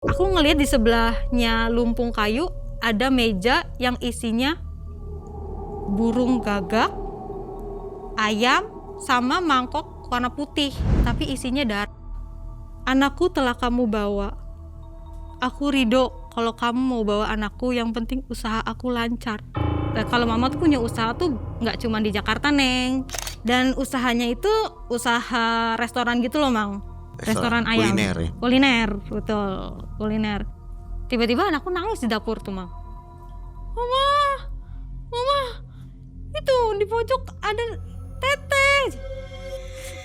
Aku ngelihat di sebelahnya lumpung kayu ada meja yang isinya burung gagak, ayam, sama mangkok warna putih, tapi isinya darah. Anakku telah kamu bawa. Aku ridho kalau kamu mau bawa anakku, yang penting usaha aku lancar. Nah, kalau mama tuh punya usaha tuh nggak cuma di Jakarta, Neng. Dan usahanya itu usaha restoran gitu loh, Mang. Restoran ayam. Kuliner ya? Kuliner, betul. Kuliner. Tiba-tiba anakku nangis di dapur tuh, Mang. Mama, itu di pojok ada Tete.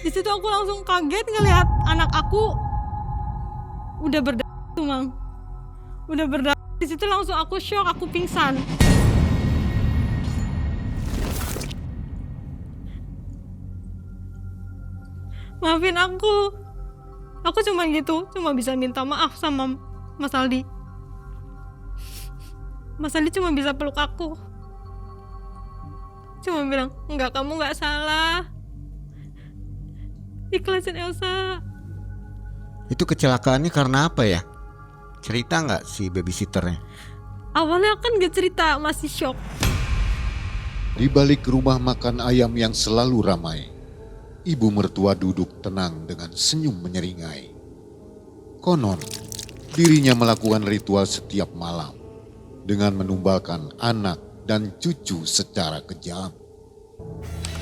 Di situ aku langsung kaget ngelihat anak aku udah berdarah tuh, Mang. Udah berdarah. Di situ langsung aku shock, aku pingsan. Maafin aku. Aku cuma gitu, cuma bisa minta maaf sama Mas Aldi. Mas Aldi cuma bisa peluk aku. Cuma bilang, enggak, kamu enggak salah. Ikhlasin Elsa. Itu kecelakaannya karena apa ya? Cerita nggak si babysitternya? Awalnya kan gak cerita, masih shock. Di balik rumah makan ayam yang selalu ramai, ibu mertua duduk tenang dengan senyum menyeringai. Konon, dirinya melakukan ritual setiap malam dengan menumbalkan anak dan cucu secara kejam.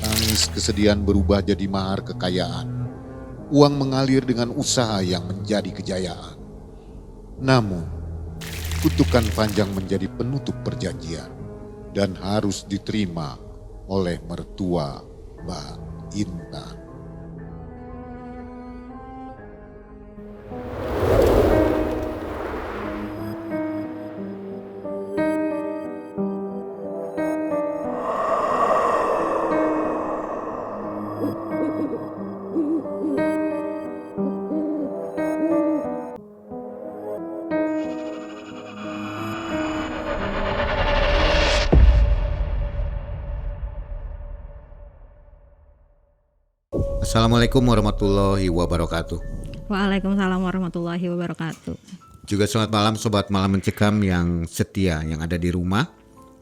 Tangis kesedihan berubah jadi mahar kekayaan. Uang mengalir dengan usaha yang menjadi kejayaan. Namun, kutukan panjang menjadi penutup perjanjian dan harus diterima oleh mertua Mbak Intan. Assalamualaikum warahmatullahi wabarakatuh. Waalaikumsalam warahmatullahi wabarakatuh. Juga selamat malam Sobat Malam Mencekam yang setia, yang ada di rumah,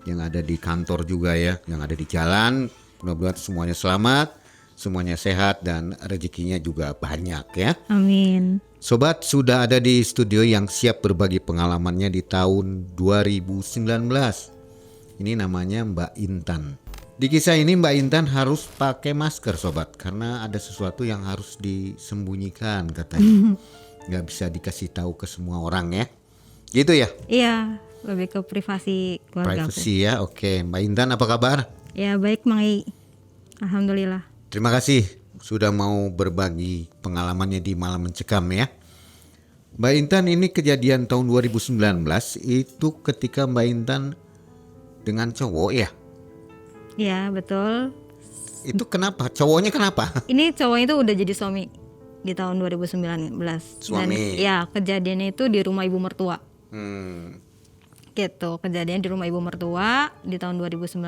yang ada di kantor juga ya, yang ada di jalan. Mudah-mudahan semuanya selamat, semuanya sehat dan rezekinya juga banyak ya. Amin. Sobat, sudah ada di studio yang siap berbagi pengalamannya di tahun 2019. Ini namanya Mbak Intan. Di kisah ini Mbak Intan harus pakai masker Sobat, karena ada sesuatu yang harus disembunyikan katanya. Nggak bisa dikasih tahu ke semua orang ya. Gitu ya? Iya, lebih ke privasi keluarga aku. Privacy ya, oke. Mbak Intan apa kabar? Ya baik, Mang I. Alhamdulillah. Terima kasih sudah mau berbagi pengalamannya di Malam Mencekam ya. Mbak Intan, ini kejadian tahun 2019 itu ketika Mbak Intan dengan cowok ya? Iya, betul. Itu kenapa? Cowoknya kenapa? Ini cowoknya itu udah jadi suami di tahun 2019. Suami. Dan ya, kejadiannya itu di rumah ibu mertua. Hmm. Gitu, kejadian di rumah ibu mertua di tahun 2019.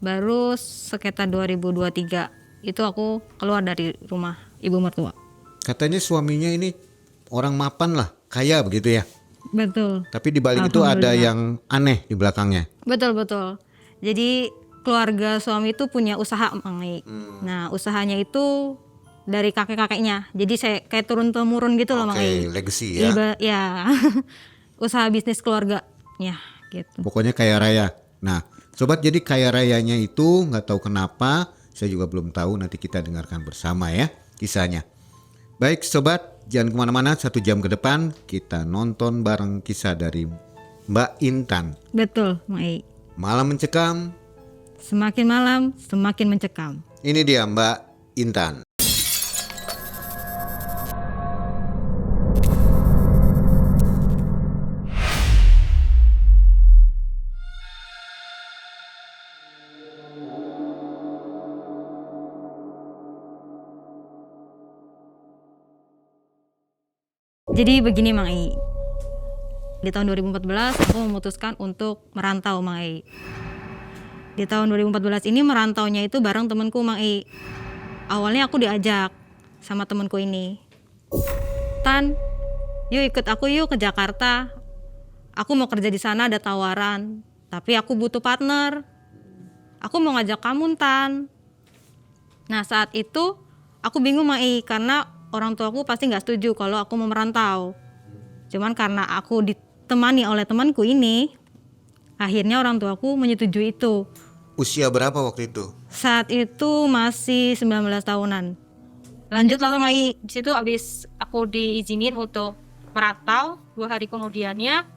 Baru sekitar 2023 itu aku keluar dari rumah ibu mertua. Katanya suaminya ini orang mapan lah, kaya begitu ya. Betul. Tapi di balik itu ada Alhamdulillah. yang aneh di belakangnya. Betul. Jadi keluarga suami itu punya usaha, Mang I. Nah, usahanya itu dari kakek-kakeknya. Jadi saya kayak turun-temurun gitu loh, Mang I. Oke, legacy ya. Ya. Usaha bisnis keluarganya gitu. Pokoknya kaya raya. Nah, Sobat, jadi kaya rayanya itu nggak tahu kenapa, saya juga belum tahu, nanti kita dengarkan bersama ya kisahnya. Baik Sobat, jangan kemana-mana, 1 jam ke depan kita nonton bareng kisah dari Mbak Intan. Betul, Mang I. Malam Mencekam, Semakin malam, semakin mencekam. ini dia Mbak Intan. Jadi begini, Mang I. Di tahun 2014 aku memutuskan untuk merantau, Mang I. Di tahun 2014 ini merantaunya itu bareng temanku, Mang I. Awalnya aku diajak sama temanku ini. Tan, yuk ikut aku yuk ke Jakarta. Aku mau kerja di sana, ada tawaran. Tapi aku butuh partner. Aku mau ngajak kamu, Tan. Nah saat itu aku bingung Mai, karena orang tuaku pasti nggak setuju kalau aku mau merantau. Cuman karena aku ditemani oleh temanku ini, akhirnya orang tuaku menyetujui itu. Usia berapa waktu itu? Saat itu masih 19 tahunan. Lanjut langsung Mai. Di situ abis aku diizinin untuk merantau, 2 hari kemudiannya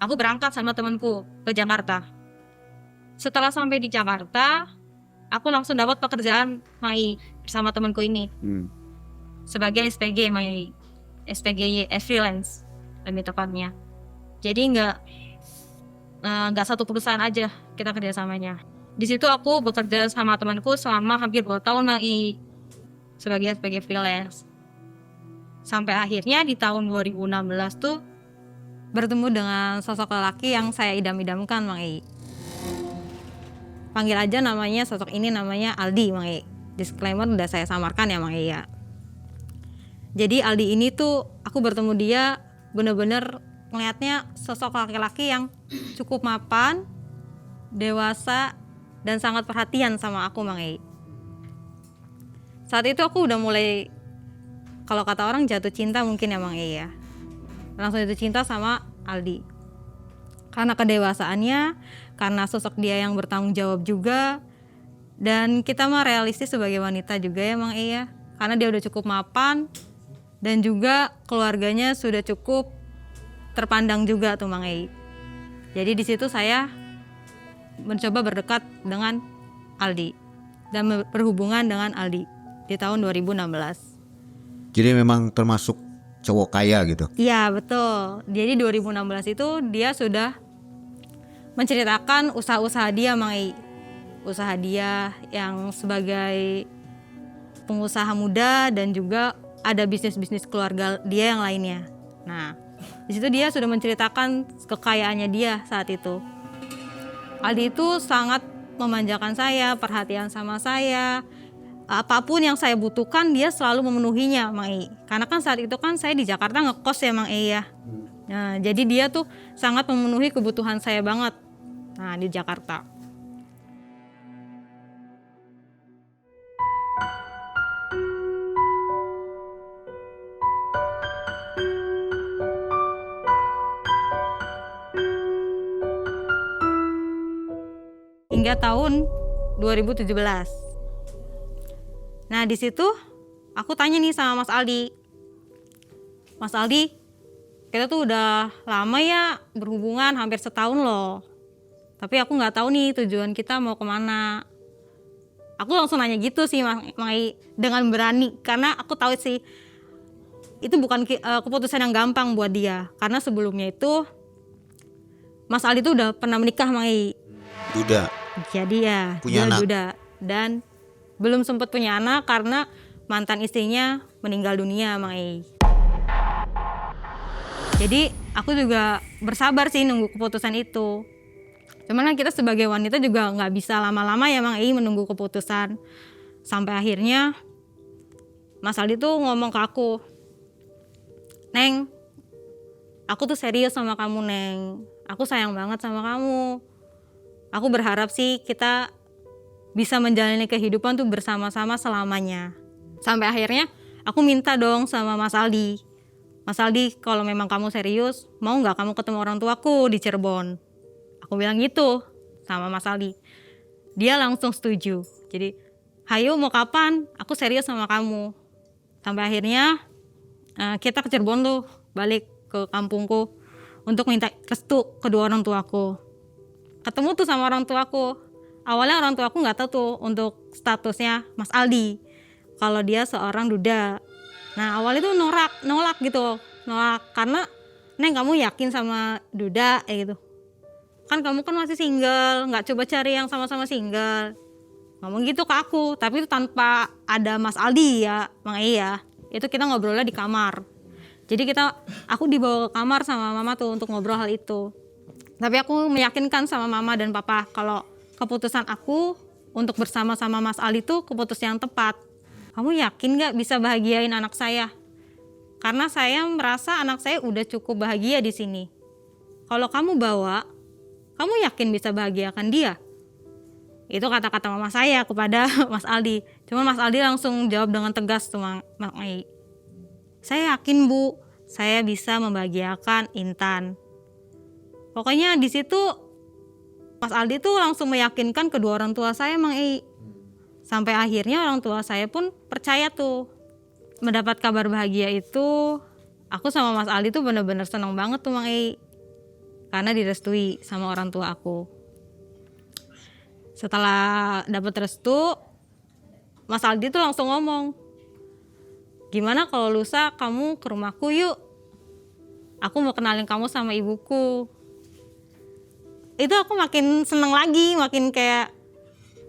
aku berangkat sama temanku ke Jakarta. Setelah sampai di Jakarta, aku langsung dapat pekerjaan Mai bersama temanku ini sebagai SPG Mai, SPG freelance lebih tepatnya. Jadi nggak satu perusahaan aja kita kerjasamanya. Di situ aku bekerja sama temanku selama hampir 2 tahun Mai sebagai SPG freelance. Sampai akhirnya di tahun 2016 tuh bertemu dengan sosok lelaki yang saya idam-idamkan Mai. Panggil aja namanya, sosok ini namanya Aldi Mai. Disclaimer udah saya samarkan ya Mai ya. Jadi Aldi ini tuh aku bertemu dia bener-bener ngelihatnya sosok laki-laki yang cukup mapan, dewasa, dan sangat perhatian sama aku Mai. Saat itu aku udah mulai, kalau kata orang jatuh cinta mungkin ya Mai ya. Langsung jatuh cinta sama Aldi. Karena kedewasaannya, karena sosok dia yang bertanggung jawab juga, dan kita mah realistis sebagai wanita juga ya Mang Iya. Karena dia udah cukup mapan dan juga keluarganya sudah cukup terpandang juga tuh Mang Iya. Jadi di situ saya mencoba berdekat dengan Aldi dan berhubungan dengan Aldi di tahun 2016. Jadi memang termasuk cowok kaya gitu? Iya betul. Jadi 2016 itu dia sudah menceritakan usaha-usaha dia Mang Ei. Usaha dia yang sebagai pengusaha muda dan juga ada bisnis-bisnis keluarga dia yang lainnya. Nah, di situ dia sudah menceritakan kekayaannya dia saat itu. Aldi itu sangat memanjakan saya, perhatian sama saya. Apapun yang saya butuhkan dia selalu memenuhinya Mang Ei. Karena kan saat itu kan saya di Jakarta ngekos ya Mang Ei ya. Nah, jadi dia tuh sangat memenuhi kebutuhan saya banget. Nah, di Jakarta. Hingga tahun 2017. Nah, di situ aku tanya nih sama Mas Aldi. Mas Aldi, kita tuh udah lama ya berhubungan, hampir setahun loh. Tapi aku nggak tahu nih tujuan kita mau kemana. Aku langsung nanya gitu sih Mai, dengan berani, karena aku tahu sih itu bukan keputusan yang gampang buat dia. Karena sebelumnya itu Mas Aldi tuh udah pernah menikah Mai. Duda. Jadi ya Punya dia anak. duda dan belum sempat punya anak karena mantan istrinya meninggal dunia Mai. Jadi aku juga bersabar sih nunggu keputusan itu. Cuman kan kita sebagai wanita juga nggak bisa lama-lama ya Mang Ei menunggu keputusan. Sampai akhirnya Mas Aldi tuh ngomong ke aku, Neng, aku tuh serius sama kamu Neng. Aku sayang banget sama kamu. Aku berharap sih kita bisa menjalani kehidupan tuh bersama-sama selamanya. Sampai akhirnya aku minta dong sama Mas Aldi. Mas Aldi, kalau memang kamu serius, mau nggak kamu ketemu orang tuaku di Cirebon? Aku bilang gitu sama Mas Aldi. Dia langsung setuju. Jadi, hayo mau kapan? Aku serius sama kamu. Sampai akhirnya kita ke Cirebon tuh, balik ke kampungku untuk minta restu kedua orang tuaku. Ketemu tuh sama orang tuaku. Awalnya orang tuaku nggak tahu tuh untuk statusnya Mas Aldi. Kalau dia seorang duda. Nah awalnya tuh nolak gitu. Nolak karena, Neng kamu yakin sama duda gitu. Kan kamu kan masih single, nggak coba cari yang sama-sama single. Ngomong gitu ke aku, tapi itu tanpa ada Mas Aldi ya, Mang Ei ya. Itu kita ngobrolnya di kamar. Jadi aku dibawa ke kamar sama mama tuh untuk ngobrol hal itu. Tapi aku meyakinkan sama mama dan papa kalau keputusan aku untuk bersama-sama Mas Aldi itu keputusan yang tepat. Kamu yakin nggak bisa bahagiain anak saya? Karena saya merasa anak saya udah cukup bahagia di sini. Kalau kamu bawa, kamu yakin bisa bahagiakan dia? Itu kata-kata mama saya kepada Mas Aldi. Cuma Mas Aldi langsung jawab dengan tegas tuh Mang Ei. Saya yakin Bu, saya bisa membahagiakan Intan. Pokoknya di situ Mas Aldi tuh langsung meyakinkan kedua orang tua saya Mang Ei. Sampai akhirnya orang tua saya pun percaya tuh. Mendapat kabar bahagia itu, aku sama Mas Aldi tuh bener-bener seneng banget tuh Mang Ei. Karena direstui sama orang tua aku. Setelah dapat restu, Mas Aldi tuh langsung ngomong, gimana kalau lusa kamu ke rumahku yuk, aku mau kenalin kamu sama ibuku. Itu aku makin seneng lagi, makin kayak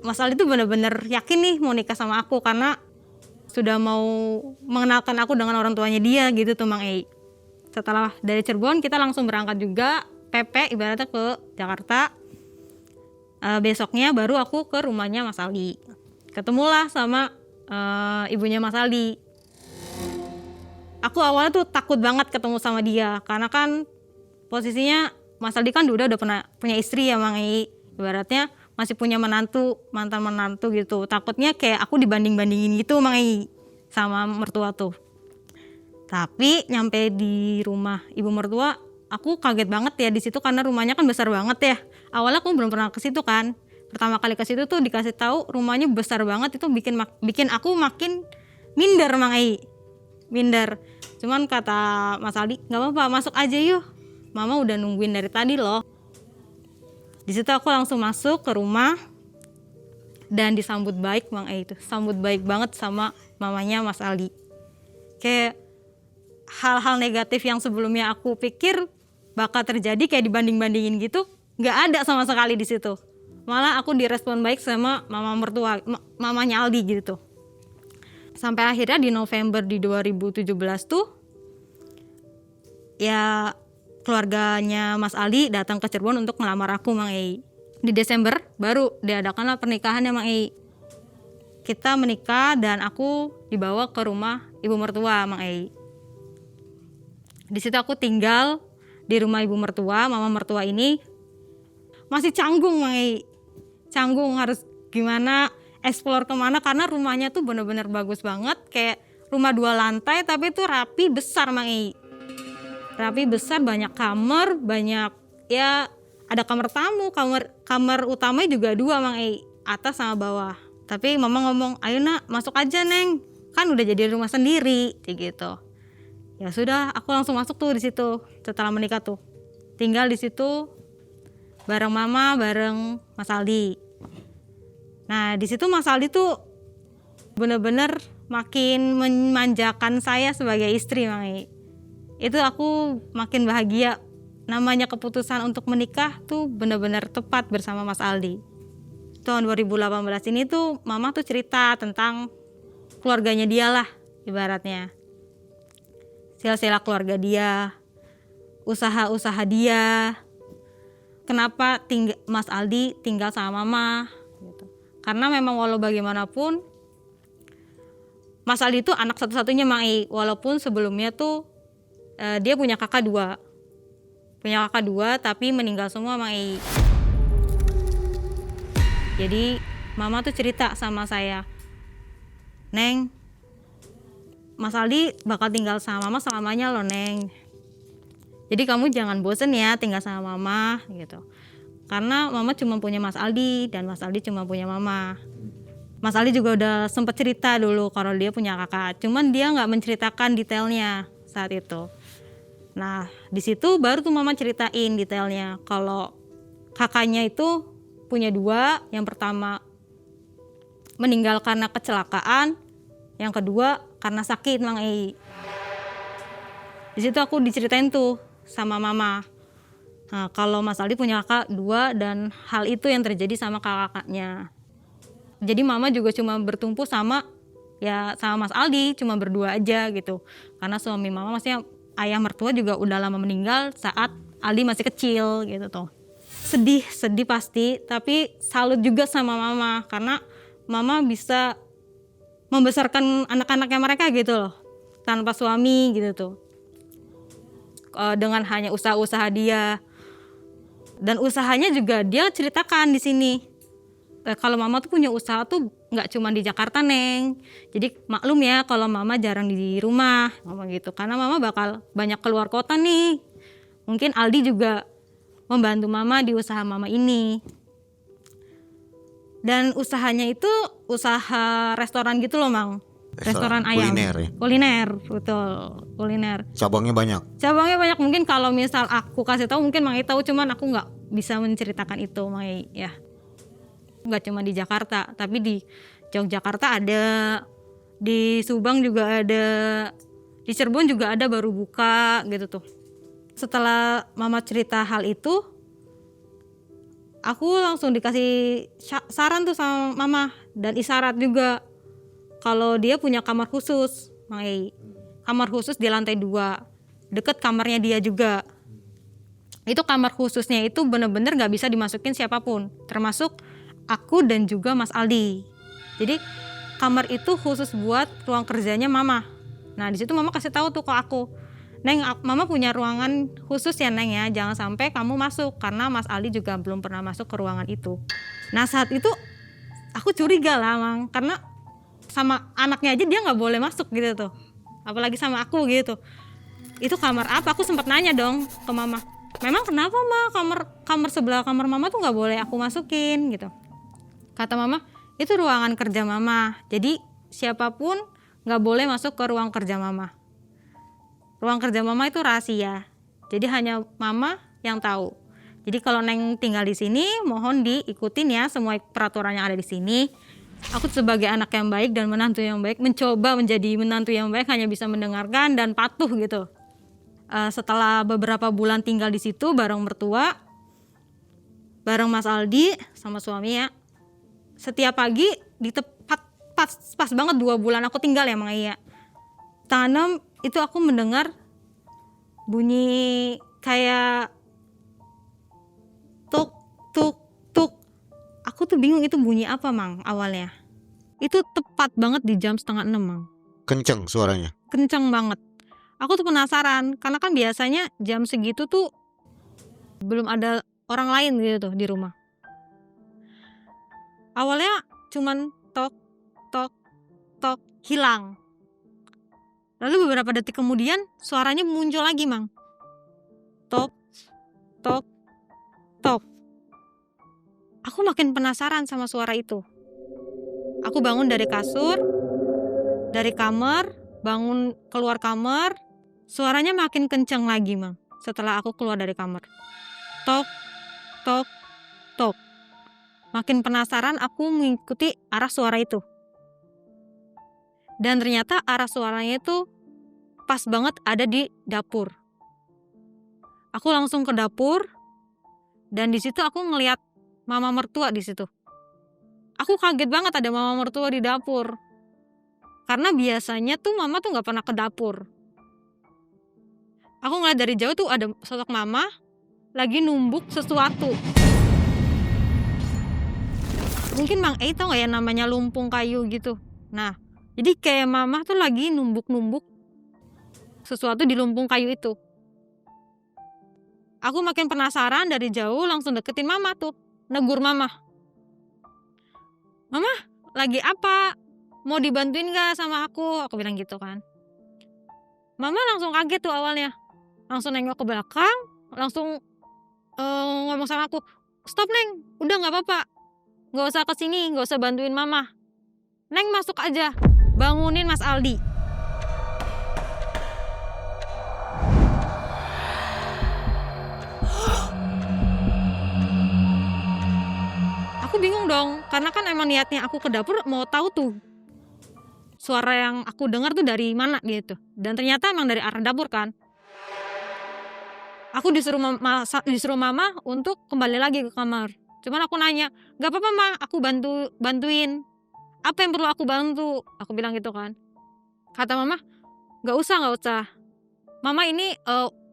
Mas Aldi tuh bener-bener yakin nih mau nikah sama aku, karena sudah mau mengenalkan aku dengan orang tuanya dia gitu tuh Mang Ei. Setelah dari Cirebon kita langsung berangkat juga, PP ibaratnya ke Jakarta. Besoknya baru aku ke rumahnya Mas Aldi. Ketemulah sama ibunya Mas Aldi. Aku awalnya tuh takut banget ketemu sama dia, karena kan posisinya Mas Aldi kan udah pernah punya istri ya Mang Ei. Ibaratnya masih punya menantu, mantan menantu gitu. Takutnya kayak aku dibanding-bandingin gitu Mang Ei sama mertua tuh. Tapi nyampe di rumah ibu mertua, aku kaget banget ya di situ karena rumahnya kan besar banget ya. Awalnya aku belum pernah ke situ kan. Pertama kali ke situ tuh dikasih tahu rumahnya besar banget, itu bikin aku makin minder Mang Ei. Minder. Cuman kata Mas Aldi, "Enggak apa-apa, masuk aja yuk. Mama udah nungguin dari tadi loh." Di situ aku langsung masuk ke rumah dan disambut baik Mang Ei itu. Sambut baik banget sama mamanya Mas Aldi. Kayak hal-hal negatif yang sebelumnya aku pikir bakal terjadi kayak dibanding-bandingin gitu, nggak ada sama sekali di situ. Malah aku direspon baik sama mama mertua, mamanya Aldi gitu. Sampai akhirnya di November di 2017 tuh, ya keluarganya Mas Aldi datang ke Cirebon untuk melamar aku Mang Ei. Di Desember baru diadakanlah pernikahannya Mang Ei. Kita menikah dan aku dibawa ke rumah ibu mertua Mang Ei. Di situ aku tinggal di rumah ibu mertua, mama mertua ini masih canggung Mang Ei. Canggung harus gimana, explore kemana, karena rumahnya tuh bener-bener bagus banget. Kayak rumah 2 lantai tapi tuh rapi, besar Mang Ei. Rapi, besar, banyak kamar, banyak ya, ada kamar tamu, kamar utamanya juga 2 Mang Ei, atas sama bawah. Tapi mama ngomong, "Ayo nak, masuk aja Neng, kan udah jadi rumah sendiri," kayak gitu. Ya sudah, aku langsung masuk tuh di situ setelah menikah tuh. Tinggal di situ bareng mama, bareng Mas Aldi. Nah, di situ Mas Aldi tuh bener-bener makin memanjakan saya sebagai istri Mang Ei. Itu aku makin bahagia. Namanya keputusan untuk menikah tuh bener-bener tepat bersama Mas Aldi. Tahun 2018 ini tuh mama tuh cerita tentang keluarganya dia lah ibaratnya. Sila-sila keluarga dia, usaha-usaha dia, kenapa Mas Aldi tinggal sama mama gitu. Karena memang walau bagaimanapun Mas Aldi itu anak satu-satunya Mang Ei, walaupun sebelumnya tuh dia punya kakak 2. Punya kakak 2 tapi meninggal semua Mang Ei. Jadi mama tuh cerita sama saya, "Neng, Mas Aldi bakal tinggal sama mama selamanya loh Neng. Jadi kamu jangan bosen ya tinggal sama mama gitu. Karena mama cuma punya Mas Aldi dan Mas Aldi cuma punya mama." Mas Aldi juga udah sempat cerita dulu kalau dia punya kakak, cuman dia nggak menceritakan detailnya saat itu. Nah di situ baru tuh mama ceritain detailnya kalau kakaknya itu punya 2, yang pertama meninggal karena kecelakaan, yang kedua karena sakit Mang Ei. Di situ aku diceritain tuh sama mama. Nah, kalau Mas Aldi punya kakak 2 dan hal itu yang terjadi sama kakaknya. Jadi mama juga cuma bertumpu sama Mas Aldi, cuma berdua aja gitu. Karena suami mama, maksudnya ayah mertua juga udah lama meninggal saat Aldi masih kecil gitu tuh. Sedih pasti, tapi salut juga sama mama karena mama bisa membesarkan anak-anaknya mereka gitu loh. tanpa suami gitu tuh. Dengan hanya usaha-usaha dia. Dan usahanya juga dia ceritakan di sini. Kalau mama tuh punya usaha tuh nggak cuma di Jakarta, Neng. Jadi maklum ya kalau mama jarang di rumah, mama gitu. Karena mama bakal banyak keluar kota nih. Mungkin Aldi juga membantu mama di usaha mama ini. Dan usahanya itu usaha restoran gitu loh, Mang. Restoran ayam. Kuliner ya? Kuliner, betul. Kuliner. Cabangnya banyak. Cabangnya banyak, mungkin kalau misal aku kasih tahu mungkin Mang tahu, cuman aku nggak bisa menceritakan itu, Mang ya. Nggak cuma di Jakarta, tapi di Yogyakarta ada, di Subang juga ada, di Cirebon juga ada baru buka gitu tuh. Setelah mama cerita hal itu, aku langsung dikasih saran tuh sama mama dan isyarat juga kalau dia punya kamar khusus, Mang Ei. Kamar khusus di lantai 2, deket kamarnya dia juga. Itu kamar khususnya itu bener-bener gak bisa dimasukin siapapun, termasuk aku dan juga Mas Aldi. Jadi kamar itu khusus buat ruang kerjanya mama. Nah di situ mama kasih tahu tuh ke aku, Neng, mama punya ruangan khusus ya Neng ya, jangan sampai kamu masuk karena Mas Aldi juga belum pernah masuk ke ruangan itu. Nah saat itu aku curiga lah, Mang, karena sama anaknya aja dia nggak boleh masuk gitu tuh, apalagi sama aku gitu. Itu kamar apa? Aku sempat nanya dong ke mama, memang kenapa Ma kamar sebelah kamar mama tuh nggak boleh aku masukin gitu. Kata mama, itu ruangan kerja mama, jadi siapapun nggak boleh masuk ke ruang kerja mama. Ruang kerja mama itu rahasia, jadi hanya mama yang tahu. Jadi kalau Neng tinggal di sini, mohon diikutin ya semua peraturan yang ada di sini. Aku sebagai anak yang baik dan menantu yang baik, mencoba menjadi menantu yang baik, hanya bisa mendengarkan dan patuh gitu. Setelah beberapa bulan tinggal di situ bareng mertua, bareng Mas Aldi sama suami ya. Setiap pagi di tepat pas banget 2 bulan aku tinggal ya Mang Iya. Setengah 6 itu aku mendengar bunyi kayak tuk tuk tuk. Aku tuh bingung itu bunyi apa Mang awalnya. Itu tepat banget di jam setengah 6 Mang. Kenceng suaranya. Kenceng banget. Aku tuh penasaran karena kan biasanya jam segitu tuh belum ada orang lain gitu tuh di rumah. Awalnya cuman tok tok tok, hilang. Lalu beberapa detik kemudian suaranya muncul lagi Mang. Tok tok tok. Aku makin penasaran sama suara itu. Aku bangun dari kasur, dari kamar, bangun keluar kamar, suaranya makin kencang lagi Mang. Setelah aku keluar dari kamar, tok tok tok. Makin penasaran aku mengikuti arah suara itu. Dan ternyata arah suaranya itu pas banget ada di dapur. Aku langsung ke dapur dan di situ aku ngelihat mama mertua di situ. Aku kaget banget ada mama mertua di dapur. Karena biasanya tuh mama tuh nggak pernah ke dapur. Aku ngeliat dari jauh tuh ada sosok mama lagi numbuk sesuatu. Mungkin Mang Ei tau gak ya namanya lumpung kayu gitu. Nah, jadi kayak mama tuh lagi numbuk-numbuk sesuatu di lumpung kayu itu. Aku makin penasaran, dari jauh langsung deketin mama tuh, negur mama. Mama, lagi apa? Mau dibantuin gak sama aku? Aku bilang gitu kan. Mama langsung kaget tuh awalnya. Langsung nengok ke belakang, langsung ngomong sama aku, stop Neng, udah gak apa-apa. Gak usah kesini, gak usah bantuin mama. Neng masuk aja, bangunin Mas Aldi. Aku bingung dong, karena kan emang niatnya aku ke dapur mau tahu tuh suara yang aku dengar tuh dari mana gitu. Dan ternyata emang dari arah dapur kan. Aku disuruh mama untuk kembali lagi ke kamar. Cuman aku nanya, gak apa-apa Ma, aku bantuin. Apa yang perlu aku bantu? Aku bilang gitu kan. Kata mama, gak usah. Mama ini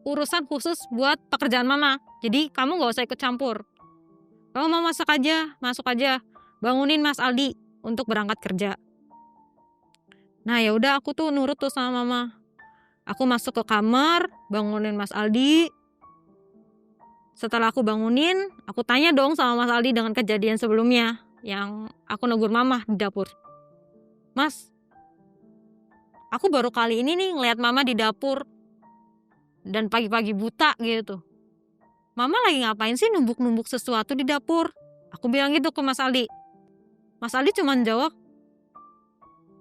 urusan khusus buat pekerjaan mama. Jadi kamu gak usah ikut campur. Kamu mau masuk aja. Bangunin Mas Aldi untuk berangkat kerja. Nah ya udah aku tuh nurut tuh sama mama. Aku masuk ke kamar, bangunin Mas Aldi. Setelah aku bangunin, aku tanya dong sama Mas Aldi dengan kejadian sebelumnya yang aku negur mama di dapur. Mas, aku baru kali ini nih ngeliat mama di dapur dan pagi-pagi buta gitu. Mama lagi ngapain sih numbuk-numbuk sesuatu di dapur? Aku bilang gitu ke Mas Aldi. Mas Aldi cuma jawab,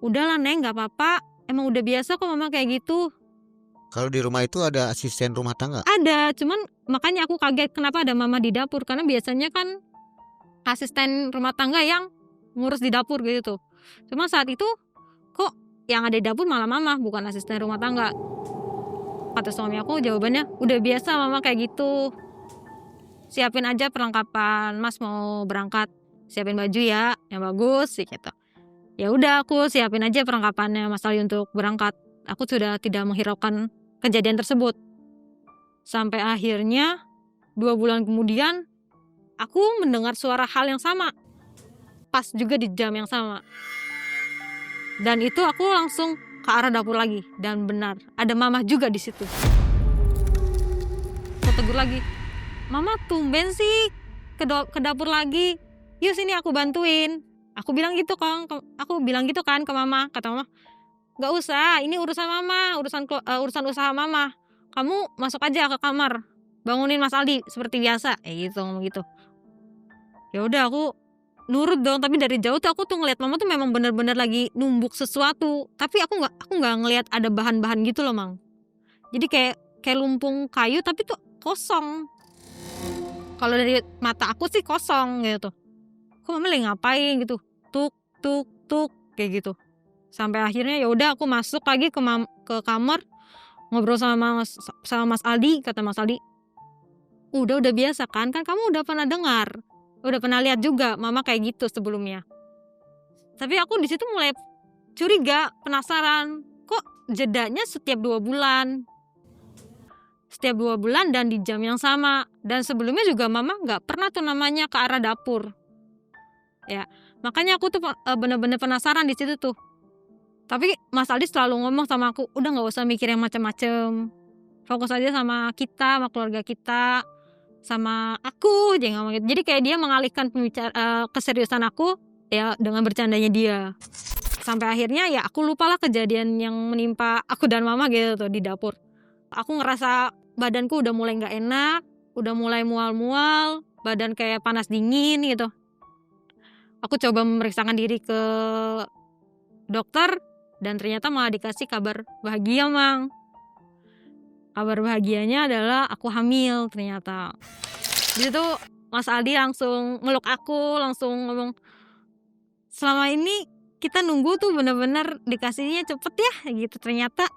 udahlah Neng, gak apa-apa. Emang udah biasa kok mama kayak gitu. Kalau di rumah itu ada asisten rumah tangga? Ada, cuman makanya aku kaget kenapa ada mama di dapur. Karena biasanya kan asisten rumah tangga yang ngurus di dapur gitu. Cuma saat itu kok yang ada di dapur malah mama, bukan asisten rumah tangga. Kata suami aku jawabannya, udah biasa mama kayak gitu. Siapin aja perlengkapan, Mas mau berangkat. Siapin baju ya, yang bagus sih gitu. Ya udah aku siapin aja perlengkapannya Mas Ali untuk berangkat. Aku sudah tidak menghiraukan kejadian tersebut. Sampai akhirnya 2 bulan kemudian aku mendengar suara hal yang sama. Pas juga di jam yang sama. Dan itu aku langsung ke arah dapur lagi. Dan benar, ada mama juga di situ. Aku tegur lagi, Mama tumben sih ke dapur lagi. Yuk sini aku bantuin. Aku bilang gitu kan ke mama. Kata mama, gak usah, ini urusan mama, urusan usaha mama. Kamu masuk aja ke kamar, bangunin Mas Aldi seperti biasa. Gitu ngomong gitu. Ya udah aku nurut dong, tapi dari jauh tuh aku tuh ngeliat mama tuh memang benar-benar lagi numbuk sesuatu. Tapi aku nggak ngeliat ada bahan-bahan gitu loh, Mang. Jadi kayak lumpung kayu tapi tuh kosong. Kalau dari mata aku sih kosong gitu. Kok mama lagi ngapain gitu? Tuk tuk tuk kayak gitu. Sampai akhirnya ya udah aku masuk lagi ke kamar, ngobrol sama Mas Aldi. Kata Mas Aldi, udah biasa kan kamu udah pernah dengar, udah pernah lihat juga mama kayak gitu sebelumnya. Tapi aku di situ mulai curiga, penasaran, kok jedanya setiap 2 bulan dan di jam yang sama. Dan sebelumnya juga mama nggak pernah tuh namanya ke arah dapur. Ya, makanya aku tuh bener-bener penasaran di situ tuh. Tapi Mas Aldi selalu ngomong sama aku, udah nggak usah mikir yang macam-macam, fokus aja sama kita, sama keluarga kita, sama aku, jangan ngomong gitu. Jadi kayak dia mengalihkan keseriusan aku ya dengan bercandanya dia. Sampai akhirnya ya aku lupalah kejadian yang menimpa aku dan mama gitu tuh di dapur. Aku ngerasa badanku udah mulai nggak enak, udah mulai mual-mual, badan kayak panas dingin gitu. Aku coba memeriksakan diri ke dokter dan ternyata malah dikasih kabar bahagia, Mang. Kabar bahagianya adalah aku hamil ternyata. Di situ Mas Aldi langsung meluk aku, langsung ngomong, selama ini kita nunggu tuh bener-bener dikasihnya cepet ya gitu. Ternyata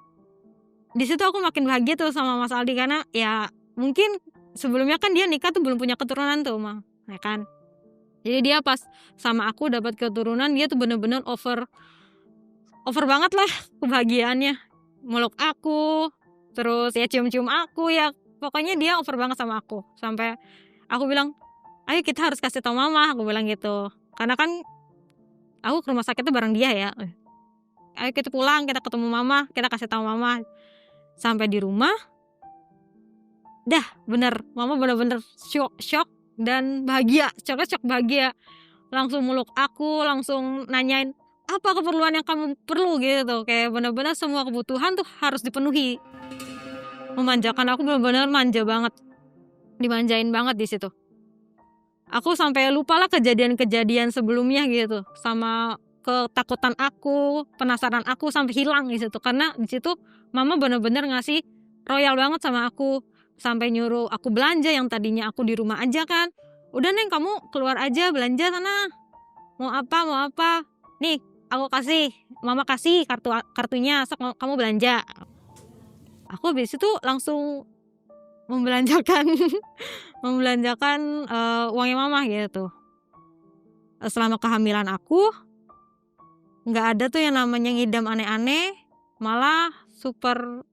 di situ aku makin bahagia tuh sama Mas Aldi karena ya mungkin sebelumnya kan dia nikah tuh belum punya keturunan tuh, Mang, ya kan. Jadi dia pas sama aku dapat keturunan, dia tuh bener-bener over banget lah kebahagiaannya. Meluk aku, terus ya cium-cium aku, ya pokoknya dia over banget sama aku. Sampai aku bilang, ayo kita harus kasih tau mama, aku bilang gitu. Karena kan aku ke rumah sakit tuh bareng dia ya. Ayo kita pulang, kita ketemu mama, kita kasih tahu mama. Sampai di rumah, dah bener, mama bener-bener shock dan bahagia, shock bahagia. Langsung meluk aku, langsung nanyain apa keperluan yang kamu perlu gitu. Kayak bener-bener semua kebutuhan tuh harus dipenuhi. Memanjakan aku, bener-bener manja banget, dimanjain banget di situ. Aku sampai lupa lah kejadian-kejadian sebelumnya gitu, sama ketakutan aku, penasaran aku sampai hilang di situ. Karena di situ mama bener-bener ngasih royal banget sama aku, sampai nyuruh aku belanja yang tadinya aku di rumah aja kan. Udah Neng, kamu keluar aja belanja sana. Mau apa? Nih, aku kasih, mama kasih kartunya, sok kamu belanja. Aku habis itu langsung membelanjakan uangnya mama gitu. Selama kehamilan aku nggak ada tuh yang namanya ngidam aneh-aneh, malah super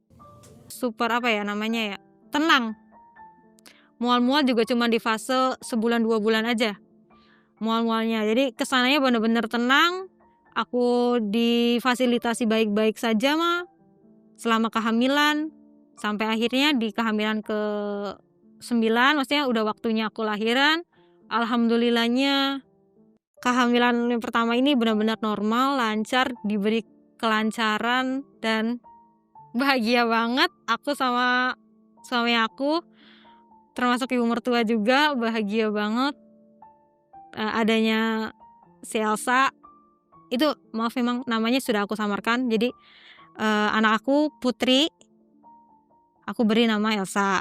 apa ya namanya ya, tenang. Mual-mual juga cuma di fase sebulan 2 bulan aja mual-mualnya. Jadi kesananya bener-bener tenang. Aku difasilitasi baik-baik saja mah, selama kehamilan sampai akhirnya di kehamilan ke-9, maksudnya udah waktunya aku lahiran. Alhamdulillahnya kehamilan yang pertama ini benar-benar normal, lancar, diberi kelancaran dan bahagia banget aku sama suami aku, termasuk ibu mertua juga bahagia banget. Adanya si Elsa itu, maaf memang namanya sudah aku samarkan, jadi anak aku Putri, aku beri nama Elsa.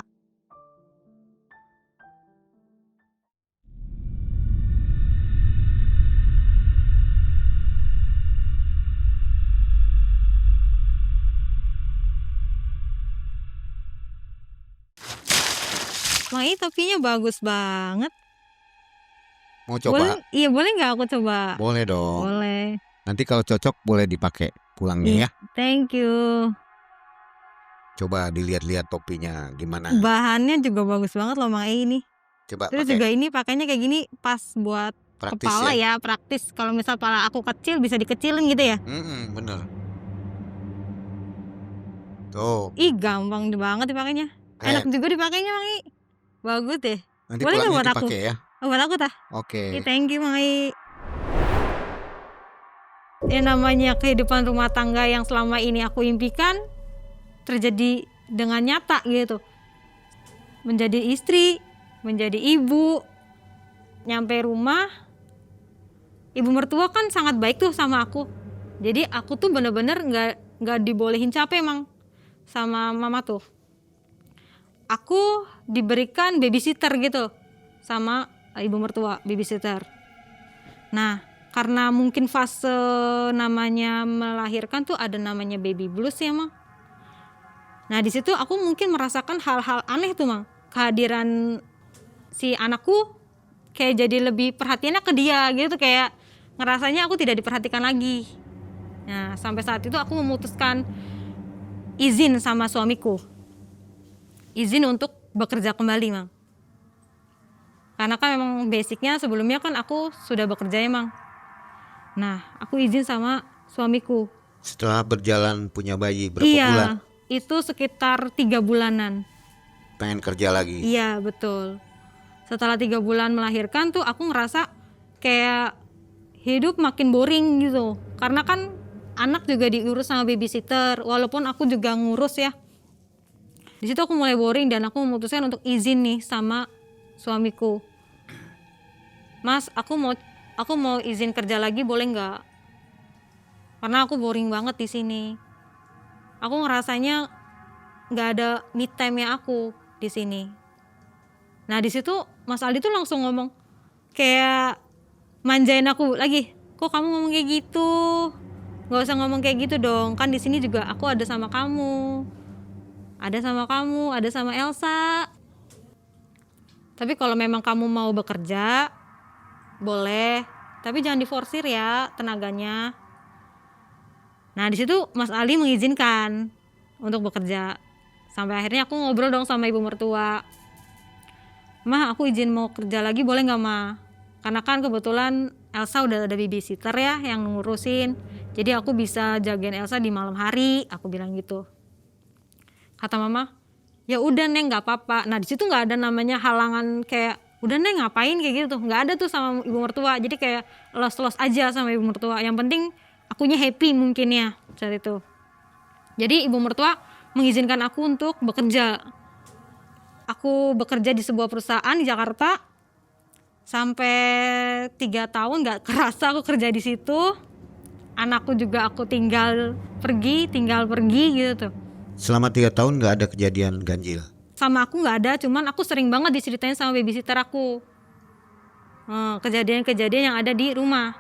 Wah, ini topinya bagus banget. Mau coba? Boleh, iya boleh nggak aku coba? Boleh dong. Boleh. Nanti kalau cocok boleh dipakai pulangnya ya. Thank you. Coba dilihat-lihat topinya gimana. Bahannya juga bagus banget loh Mang Ei ini. Coba Terus pakai. juga ini pakainya kayak gini pas buat Praktis kepala ya, praktis. Kalau misal kepala aku kecil bisa dikecilin gitu ya. Bener. Tuh. Ih, gampang banget dipakainya. Enak juga dipakainya Mang Ei. Bagus deh. Nanti Boleh nggak pulangnya buat aku? dipakai ya. Oh, buat aku tah? Oke. Thank you Mang Ei. Yang namanya kehidupan rumah tangga yang selama ini aku impikan terjadi dengan nyata gitu. Menjadi istri, menjadi ibu. Nyampe rumah, ibu mertua kan sangat baik tuh sama aku. Jadi aku tuh bener-bener nggak dibolehin capek emang sama mama tuh. Aku diberikan babysitter gitu sama ibu mertua, babysitter. Nah, karena mungkin fase namanya melahirkan tuh ada namanya baby blues ya Mang. Nah di situ aku mungkin merasakan hal-hal aneh tuh Mang. Kehadiran si anakku kayak jadi lebih perhatiannya ke dia gitu, kayak ngerasanya aku tidak diperhatikan lagi. Nah sampai saat itu aku memutuskan izin sama suamiku, izin untuk bekerja kembali Mang. Karena kan memang basicnya sebelumnya kan aku sudah bekerja ya Mang. Nah aku izin sama suamiku. Setelah berjalan punya bayi berapa bulan? Iya, itu sekitar 3 bulanan. Pengen kerja lagi? Iya betul. Setelah 3 bulan melahirkan tuh aku ngerasa kayak hidup makin boring gitu. Karena kan anak juga diurus sama babysitter, walaupun aku juga ngurus ya. Di situ aku mulai boring dan aku memutuskan untuk izin nih sama suamiku. Mas, aku mau izin kerja lagi boleh nggak? Karena aku boring banget di sini. Aku ngerasanya nggak ada me time-nya aku di sini. Nah di situ Mas Aldi tuh langsung ngomong kayak manjain aku lagi. Kok kamu ngomong kayak gitu? Nggak usah ngomong kayak gitu dong. Kan di sini juga aku ada sama kamu. Ada sama kamu, ada sama Elsa. Tapi kalau memang kamu mau bekerja, boleh. Tapi jangan diforsir ya tenaganya. Nah di situ Mas Ali mengizinkan untuk bekerja. Sampai akhirnya aku ngobrol dong sama ibu mertua. Mah aku izin mau kerja lagi boleh nggak Mah? Karena kan kebetulan Elsa udah ada babysitter ya yang ngurusin. Jadi aku bisa jagain Elsa di malam hari. Aku bilang gitu. Kata mama, ya udah Neng nggak apa-apa. Nah di situ nggak ada namanya halangan kayak udah Neng ngapain kayak gitu tuh, nggak ada tuh sama ibu mertua. Jadi kayak los-los aja sama ibu mertua. Yang penting akunya happy mungkin ya saat itu. Jadi ibu mertua mengizinkan aku untuk bekerja. Aku bekerja di sebuah perusahaan di Jakarta sampai 3 tahun, nggak kerasa aku kerja di situ. Anakku juga aku tinggal pergi gitu tuh. Selama 3 tahun nggak ada kejadian ganjil? Sama aku nggak ada, cuman aku sering banget diceritain sama babysitter aku kejadian-kejadian yang ada di rumah.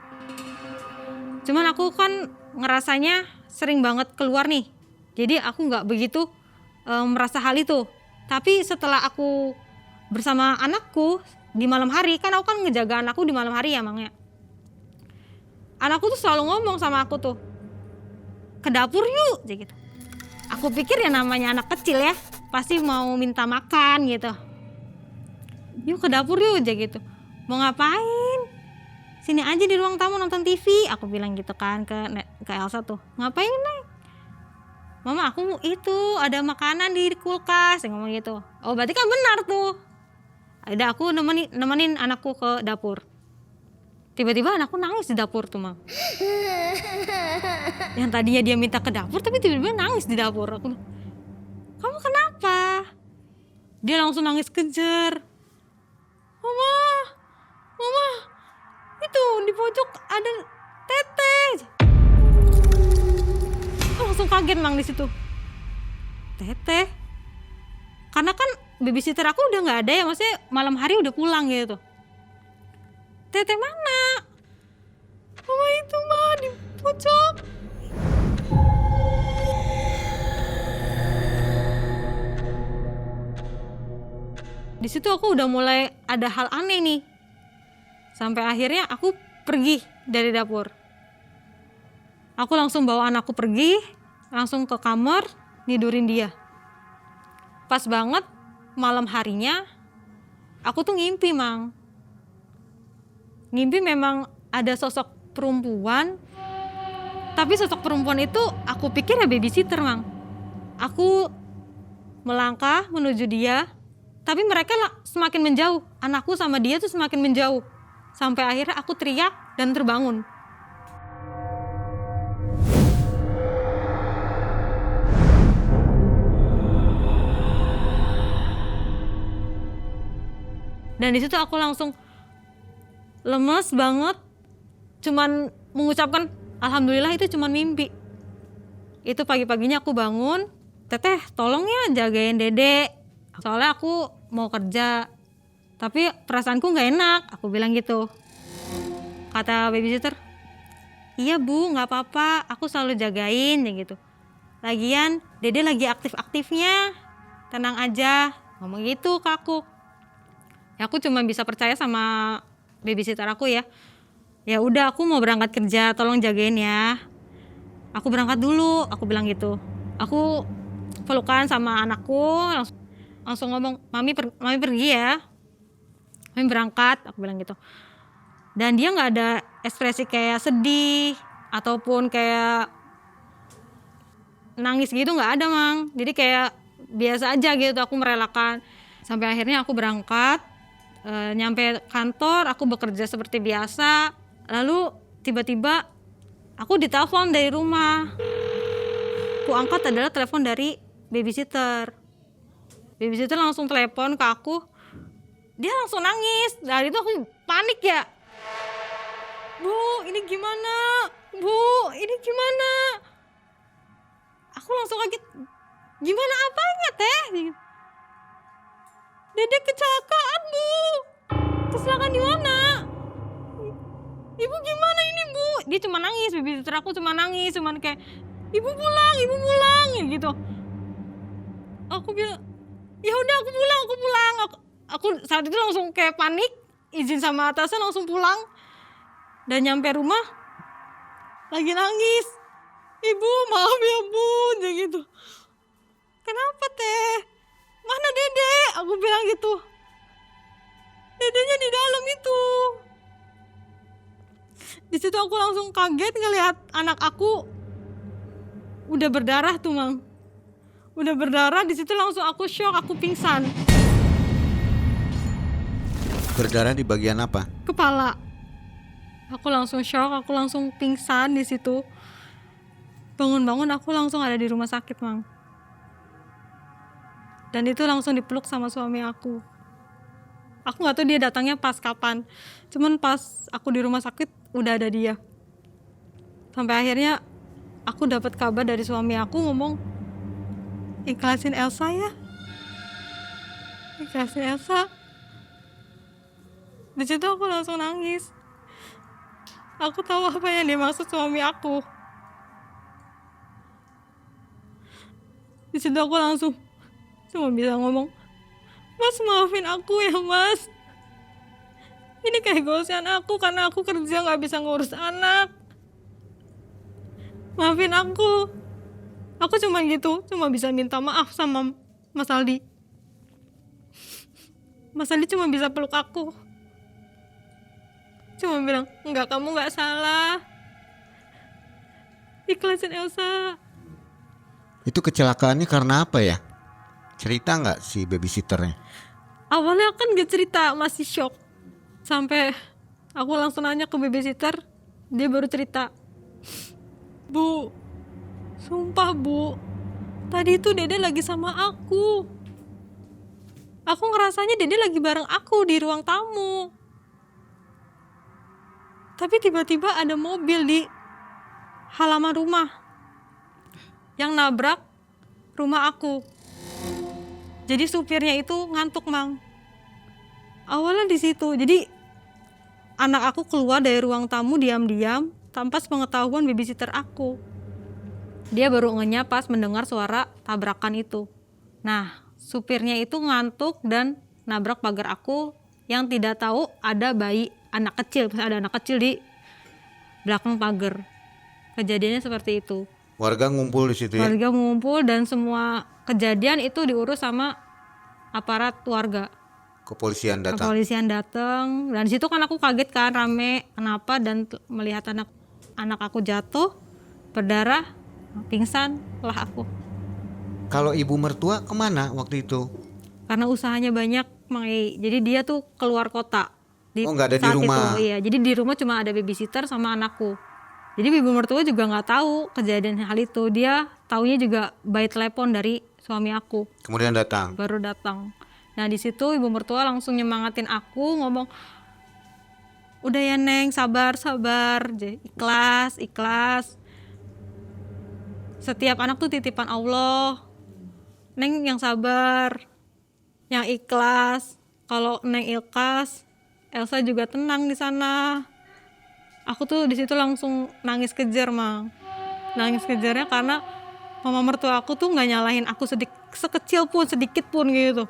Cuman aku kan ngerasanya sering banget keluar nih, jadi aku nggak begitu merasa hal itu. Tapi setelah aku bersama anakku di malam hari, kan aku kan ngejaga anakku di malam hari ya Mang ya. Anakku tuh selalu ngomong sama aku tuh, ke dapur yuk gitu. Aku pikir ya namanya anak kecil ya, pasti mau minta makan gitu. Yuk ke dapur yuk aja gitu. Mau ngapain? Sini aja di ruang tamu nonton TV. Aku bilang gitu kan ke Elsa tuh. Ngapain Neng? Mama aku itu ada makanan di kulkas, dia ngomong gitu. Oh berarti kan benar tuh. Ada aku nemenin anakku ke dapur. Tiba-tiba anakku nangis di dapur tuh, Mang. Yang tadinya dia minta ke dapur, tapi tiba-tiba nangis di dapur. Aku, kamu kenapa? Dia langsung nangis kejer. Mama, mama, itu di pojok ada teteh. Aku langsung kaget, Mang, di situ. Teteh? Karena kan babysitter aku udah nggak ada ya, maksudnya malam hari udah pulang gitu. Teteh mana? Mama itu mah di pojok. Di situ aku udah mulai ada hal aneh nih. Sampai akhirnya aku pergi dari dapur. Aku langsung bawa anakku pergi, langsung ke kamar, nidurin dia. Pas banget malam harinya, aku tuh ngimpi, Mang. Ngimpi memang ada sosok perempuan, tapi sosok perempuan itu aku pikir ya babysitter, Mang. Aku melangkah menuju dia, tapi mereka semakin menjauh. Anakku sama dia tuh semakin menjauh. Sampai akhirnya aku teriak dan terbangun. Dan di situ aku langsung lemes banget, cuman mengucapkan alhamdulillah itu cuman mimpi. Itu pagi-paginya aku bangun, teteh tolong ya jagain dedek, soalnya aku mau kerja, tapi perasaanku nggak enak, aku bilang gitu. Kata babysitter, iya bu nggak apa-apa, aku selalu jagain ya gitu. Lagian dede lagi aktif-aktifnya, tenang aja, ngomong gitu ke aku. Ya aku cuma bisa percaya sama babysitter aku ya. Ya udah aku mau berangkat kerja, tolong jagain ya. Aku berangkat dulu, aku bilang gitu. Aku pelukan sama anakku, langsung ngomong, mami pergi ya. Mami berangkat, aku bilang gitu. Dan dia nggak ada ekspresi kayak sedih ataupun kayak nangis gitu, nggak ada, Mang. Jadi kayak biasa aja gitu, aku merelakan. Sampai akhirnya aku berangkat. Nyampe kantor aku bekerja seperti biasa, lalu tiba-tiba aku ditelepon dari rumah. Aku angkat adalah telepon dari babysitter. Babysitter langsung telepon ke aku, dia langsung nangis. Dari itu aku panik ya, bu ini gimana, bu ini gimana. Aku langsung kaget, gimana apanya teh? Dedek kecelakaan bu, kecelakaan di mana? Ibu gimana ini bu? Dia cuma nangis, babysitter aku cuma nangis, cuman kayak ibu pulang ya gitu. Aku bilang ya udah aku pulang. Aku saat itu langsung kayak panik, izin sama atasan langsung pulang. Dan nyampe rumah lagi nangis, ibu maaf ya bu, dia gitu. Kenapa teh? Mana dede? Aku bilang gitu. Dedenya di dalam itu. Di situ aku langsung kaget ngelihat anak aku udah berdarah tuh, Mang. Udah berdarah, di situ langsung aku shock, aku pingsan. Berdarah di bagian apa? Kepala. Aku langsung shock, aku langsung pingsan di situ. Bangun-bangun aku langsung ada di rumah sakit, Mang. Dan itu langsung dipeluk sama suami aku. Aku gak tahu dia datangnya pas kapan. Cuman pas aku di rumah sakit udah ada dia. Sampai akhirnya aku dapat kabar dari suami aku ngomong, ikhlasin Elsa ya. Ikhlasin Elsa. Di situ aku langsung nangis. Aku tahu apa yang dimaksud suami aku. Di situ aku langsung cuma bisa ngomong, Mas maafin aku ya Mas. Ini keegoisan aku karena aku kerja gak bisa ngurus anak. Maafin aku. Aku cuma gitu, cuma bisa minta maaf sama Mas Aldi. Mas Aldi cuma bisa peluk aku. Cuma bilang, enggak, kamu gak salah. Ikhlasin Elsa. Itu kecelakaannya karena apa ya? Cerita nggak si babysitternya? Awalnya kan gak cerita, masih shock. Sampai aku langsung nanya ke babysitter, dia baru cerita, "Bu, sumpah Bu, tadi itu Dede lagi sama aku. Aku ngerasanya Dede lagi bareng aku di ruang tamu. Tapi tiba-tiba ada mobil di halaman rumah yang nabrak rumah aku. Jadi supirnya itu ngantuk, Mang." Awalnya di situ. Jadi anak aku keluar dari ruang tamu diam-diam tanpa sepengetahuan babysitter aku. Dia baru ngenyap pas mendengar suara tabrakan itu. Nah, supirnya itu ngantuk dan nabrak pagar aku yang tidak tahu ada bayi anak kecil, ada anak kecil di belakang pagar. Kejadiannya seperti itu. Warga ngumpul di situ ya? Warga mengumpul dan semua kejadian itu diurus sama aparat warga. Kepolisian datang. Kepolisian datang dan di situ kan aku kaget kan, rame kenapa, dan melihat anak aku jatuh berdarah, pingsan lah aku. Kalau ibu mertua kemana waktu itu? Karena usahanya banyak, Mang Ei. Jadi dia tuh keluar kota. Oh, nggak ada di saat rumah. Itu, iya. Jadi di rumah cuma ada babysitter sama anakku. Jadi ibu mertua juga nggak tahu kejadian hal itu. Dia taunya juga by telepon dari suami aku. Kemudian datang. Baru datang. Nah di situ ibu mertua langsung nyemangatin aku, ngomong, "Udah ya Neng, sabar, ikhlas, ikhlas. Setiap anak tuh titipan Allah. Neng yang sabar, yang ikhlas. Kalau Neng ikhlas, Elsa juga tenang di sana." Aku tuh di situ langsung nangis kejer, Mang. Nangis kejernya karena mama mertua aku tuh nggak nyalahin aku sekecil pun, sedikit pun gitu.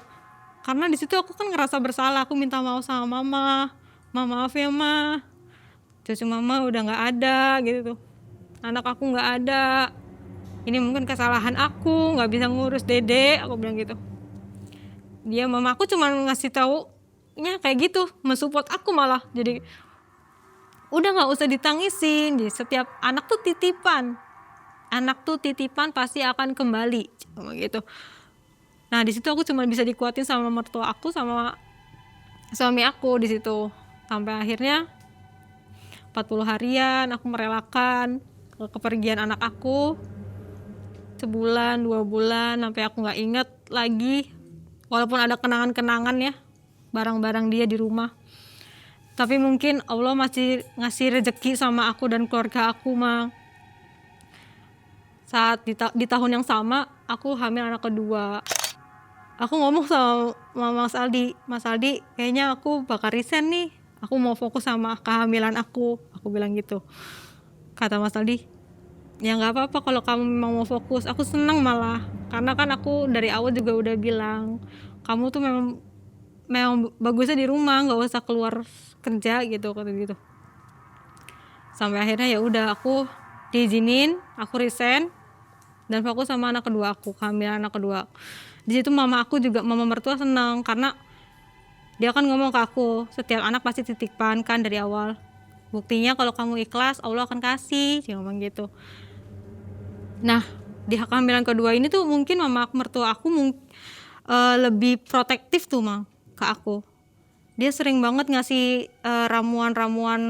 Karena di situ aku kan ngerasa bersalah. Aku minta maaf sama mama, maaf ya Ma, cucu mama udah nggak ada gitu. Anak aku nggak ada. Ini mungkin kesalahan aku, nggak bisa ngurus Dede, aku bilang gitu. Dia mama aku cuma ngasih taunya kayak gitu, mensupport aku malah. Jadi udah nggak usah ditangisin. Jadi setiap anak tuh titipan pasti akan kembali, cuma gitu. Nah di situ aku cuma bisa dikuatin sama mertua aku sama suami aku di situ. Sampai akhirnya 40 harian aku merelakan kepergian anak aku, sebulan 2 bulan sampai aku nggak inget lagi. Walaupun ada kenangan-kenangan ya, barang-barang dia di rumah. Tapi mungkin Allah masih ngasih rezeki sama aku dan keluarga aku, Mang. Saat di tahun yang sama aku hamil anak kedua. Aku ngomong sama Mas Aldi, kayaknya aku bakal resign nih. Aku mau fokus sama kehamilan aku bilang gitu. Kata Mas Aldi, "Ya nggak apa-apa kalau kamu memang mau fokus. Aku senang malah, karena kan aku dari awal juga udah bilang, kamu tuh memang bagusnya di rumah, nggak usah keluar kerja gitu," kata gitu. Sampai akhirnya ya udah aku diizinin, aku resign dan fokus sama anak kedua aku, kehamilan anak kedua. Di situ mama mertua senang karena dia kan ngomong ke aku, setiap anak pasti titipan kan dari awal. Buktinya kalau kamu ikhlas, Allah akan kasih, dia ngomong gitu. Nah, di kehamilan kedua ini tuh mungkin mama mertua aku lebih protektif tuh, Mang, ke aku. Dia sering banget ngasih ramuan-ramuan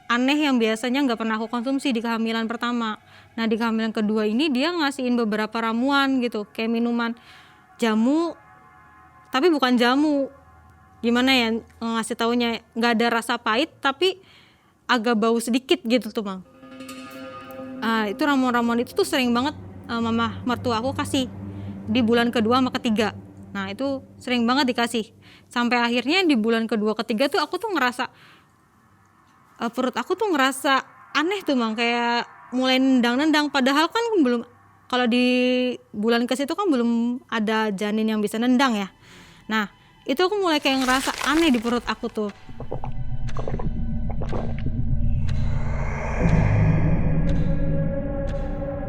aneh yang biasanya nggak pernah aku konsumsi di kehamilan pertama. Nah di kehamilan kedua ini dia ngasihin beberapa ramuan gitu, kayak minuman jamu, tapi bukan jamu, gimana ya ngasih taunya, nggak ada rasa pahit tapi agak bau sedikit gitu tuh, Mang. Itu ramuan-ramuan itu tuh sering banget mama mertua aku kasih di bulan kedua sama ketiga. Nah itu sering banget dikasih. Sampai akhirnya di bulan kedua ketiga tuh aku tuh ngerasa perut aku tuh ngerasa aneh tuh, Mang, kayak mulai nendang-nendang. Padahal kan belum, kalau di bulan ke situ kan belum ada janin yang bisa nendang ya. Nah itu aku mulai kayak ngerasa aneh di perut aku tuh.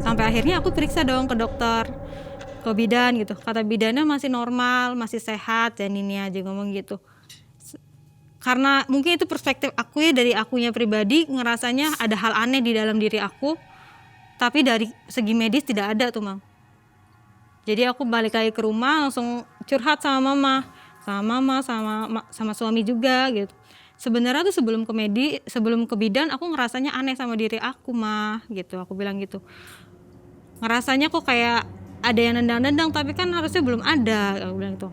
Sampai akhirnya aku periksa dong ke dokter, ke bidan gitu. Kata bidannya masih normal, masih sehat, janinnya aja, ngomong gitu. Karena mungkin itu perspektif aku ya, dari akunya pribadi ngerasanya ada hal aneh di dalam diri aku, tapi dari segi medis tidak ada tuh, Mang. Jadi aku balik lagi ke rumah langsung curhat sama mama, sama suami juga gitu. Sebenarnya tuh sebelum ke bidan aku ngerasanya aneh sama diri aku mah gitu. Aku bilang gitu. Ngerasanya kok kayak ada yang nendang-nendang tapi kan harusnya belum ada, aku bilang gitu.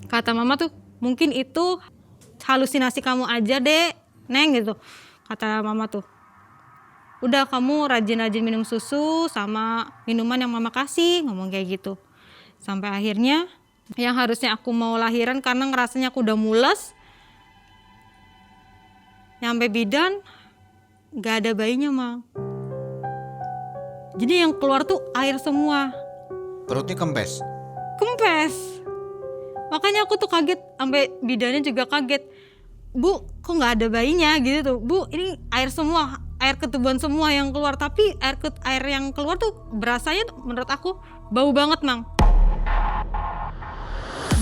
Kata mama tuh mungkin itu halusinasi kamu aja deh, Neng gitu. Kata mama tuh. Udah kamu rajin-rajin minum susu sama minuman yang mama kasih, ngomong kayak gitu. Sampai akhirnya yang harusnya aku mau lahiran karena ngerasanya aku udah mules. Nyampe bidan gak ada bayinya, Mang. Jadi yang keluar tuh air semua. Perutnya kempes. Makanya aku tuh kaget, sampai bidannya juga kaget. Bu, kok nggak ada bayinya gitu tuh. Bu, ini air semua, air ketuban semua yang keluar. Tapi air yang keluar tuh berasanya menurut aku bau banget, Mang.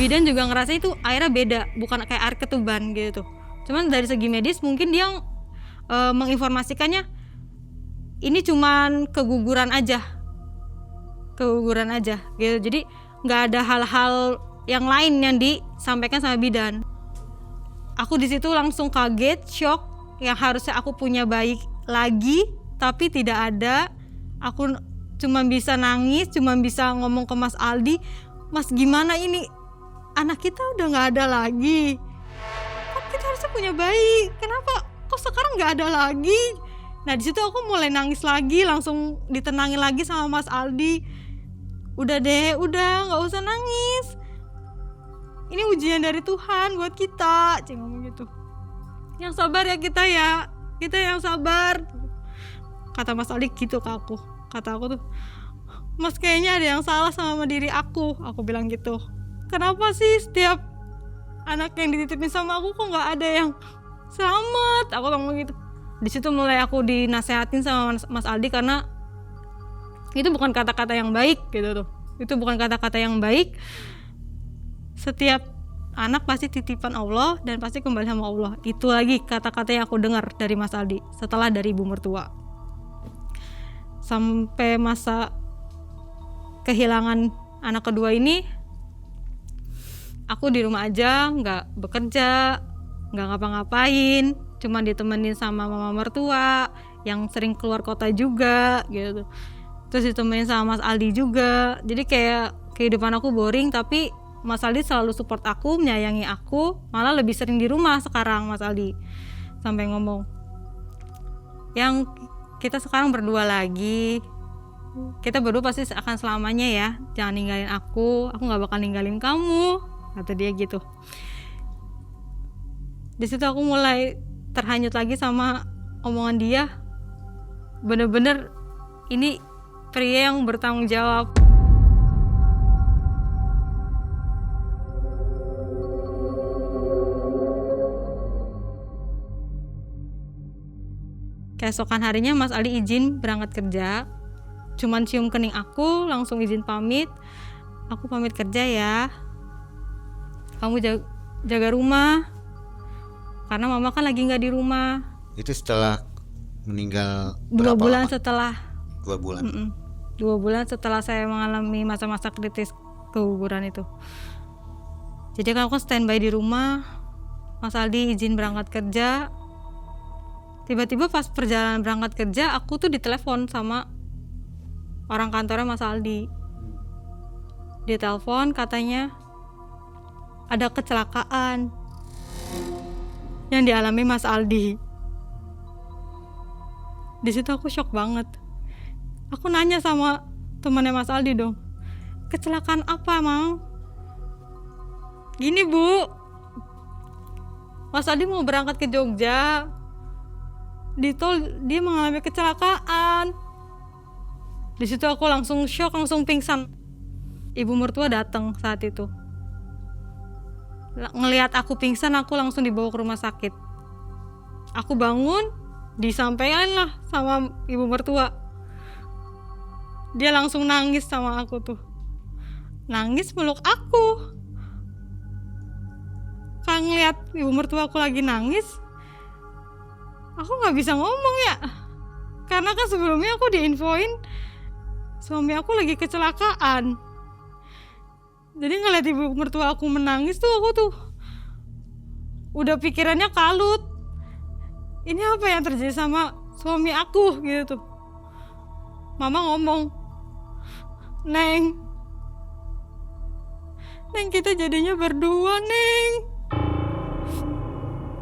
Bidan juga ngerasa itu airnya beda, bukan kayak air ketuban gitu. Cuman dari segi medis mungkin dia menginformasikannya ini cuman keguguran aja gitu. Jadi nggak ada hal-hal yang lain yang disampaikan sama bidan. Aku di situ langsung kaget, shock, yang harusnya aku punya bayi lagi tapi tidak ada. Aku cuma bisa nangis, cuma bisa ngomong ke Mas Aldi, Mas gimana ini, anak kita udah nggak ada lagi, kan kita harusnya punya bayi, kenapa kok sekarang nggak ada lagi. Nah di situ aku mulai nangis lagi, langsung ditenangin lagi sama Mas Aldi. Udah deh, udah nggak usah nangis, ini ujian dari Tuhan buat kita, Cing ngomong gitu. Yang sabar ya kita yang sabar, kata Mas Aldi gitu ke aku. Kata aku tuh, Mas kayaknya ada yang salah sama diri aku bilang gitu. Kenapa sih setiap anak yang dititipin sama aku kok nggak ada yang selamat, aku ngomong gitu. Di situ mulai aku dinasehatin sama Mas Aldi karena itu bukan kata-kata yang baik gitu tuh. Itu bukan kata-kata yang baik. Setiap anak pasti titipan Allah dan pasti kembali sama Allah. Itu lagi kata-kata yang aku dengar dari Mas Aldi setelah dari ibu mertua. Sampai masa kehilangan anak kedua ini, aku di rumah aja, nggak bekerja, nggak ngapa-ngapain, cuma ditemenin sama mama mertua yang sering keluar kota juga gitu. Terus ditemenin sama Mas Aldi juga. Jadi kayak kehidupan aku boring, tapi Mas Aldi selalu support aku, menyayangi aku, malah lebih sering di rumah sekarang Mas Aldi. Sampai ngomong, yang kita sekarang berdua lagi, kita berdua pasti akan selamanya ya, jangan ninggalin aku gak bakal ninggalin kamu, kata dia gitu. Di situ aku mulai terhanyut lagi sama omongan dia. Bener-bener ini pria yang bertanggung jawab. Keesokan harinya Mas Aldi izin berangkat kerja. Cuman cium kening aku, langsung izin pamit. Aku pamit kerja ya. Kamu jaga rumah. Karena mama kan lagi gak di rumah. Itu setelah meninggal 2 berapa bulan lama? setelah. 2 bulan. 2 bulan setelah saya mengalami masa-masa kritis keguguran itu. Jadi aku standby di rumah. Mas Aldi izin berangkat kerja. Tiba-tiba pas perjalanan berangkat kerja, aku tuh ditelepon sama orang kantornya Mas Aldi. Dia telepon katanya ada kecelakaan yang dialami Mas Aldi. Di situ aku shock banget. Aku nanya sama temannya Mas Aldi dong, kecelakaan apa, Mang? Gini Bu, Mas Aldi mau berangkat ke Jogja, di tol dia mengalami kecelakaan. Di situ aku langsung shock, langsung pingsan. Ibu mertua datang saat itu. Ngelihat aku pingsan, aku langsung dibawa ke rumah sakit. Aku bangun, disampaikan lah sama ibu mertua. Dia langsung nangis sama aku tuh. Nangis meluk aku. Kalau ngeliat ibu mertua aku lagi nangis, aku gak bisa ngomong ya. Karena kan sebelumnya aku diinfoin suami aku lagi kecelakaan. Jadi ngeliat ibu mertua aku menangis tuh, aku tuh udah pikirannya kalut. Ini apa yang terjadi sama suami aku gitu tuh. Mama ngomong, Neng kita jadinya berdua, Neng.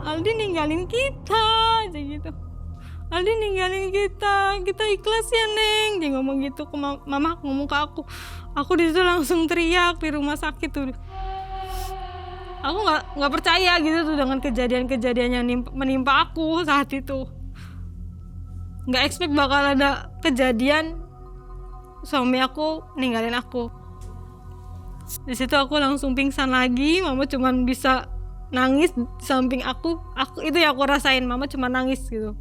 Aldi ninggalin kita aja gitu. Aldi ninggalin kita ikhlas ya, Neng. Dia ngomong gitu ke mama, ngomong ke aku. Aku disitu langsung teriak di rumah sakit tuh. Aku nggak percaya gitu tuh dengan kejadian-kejadian yang menimpa aku saat itu. Nggak expect bakal ada kejadian suami aku ninggalin aku. Di situ aku langsung pingsan lagi. Mama cuman bisa nangis di samping aku itu yang aku rasain. Mama cuma nangis gitu.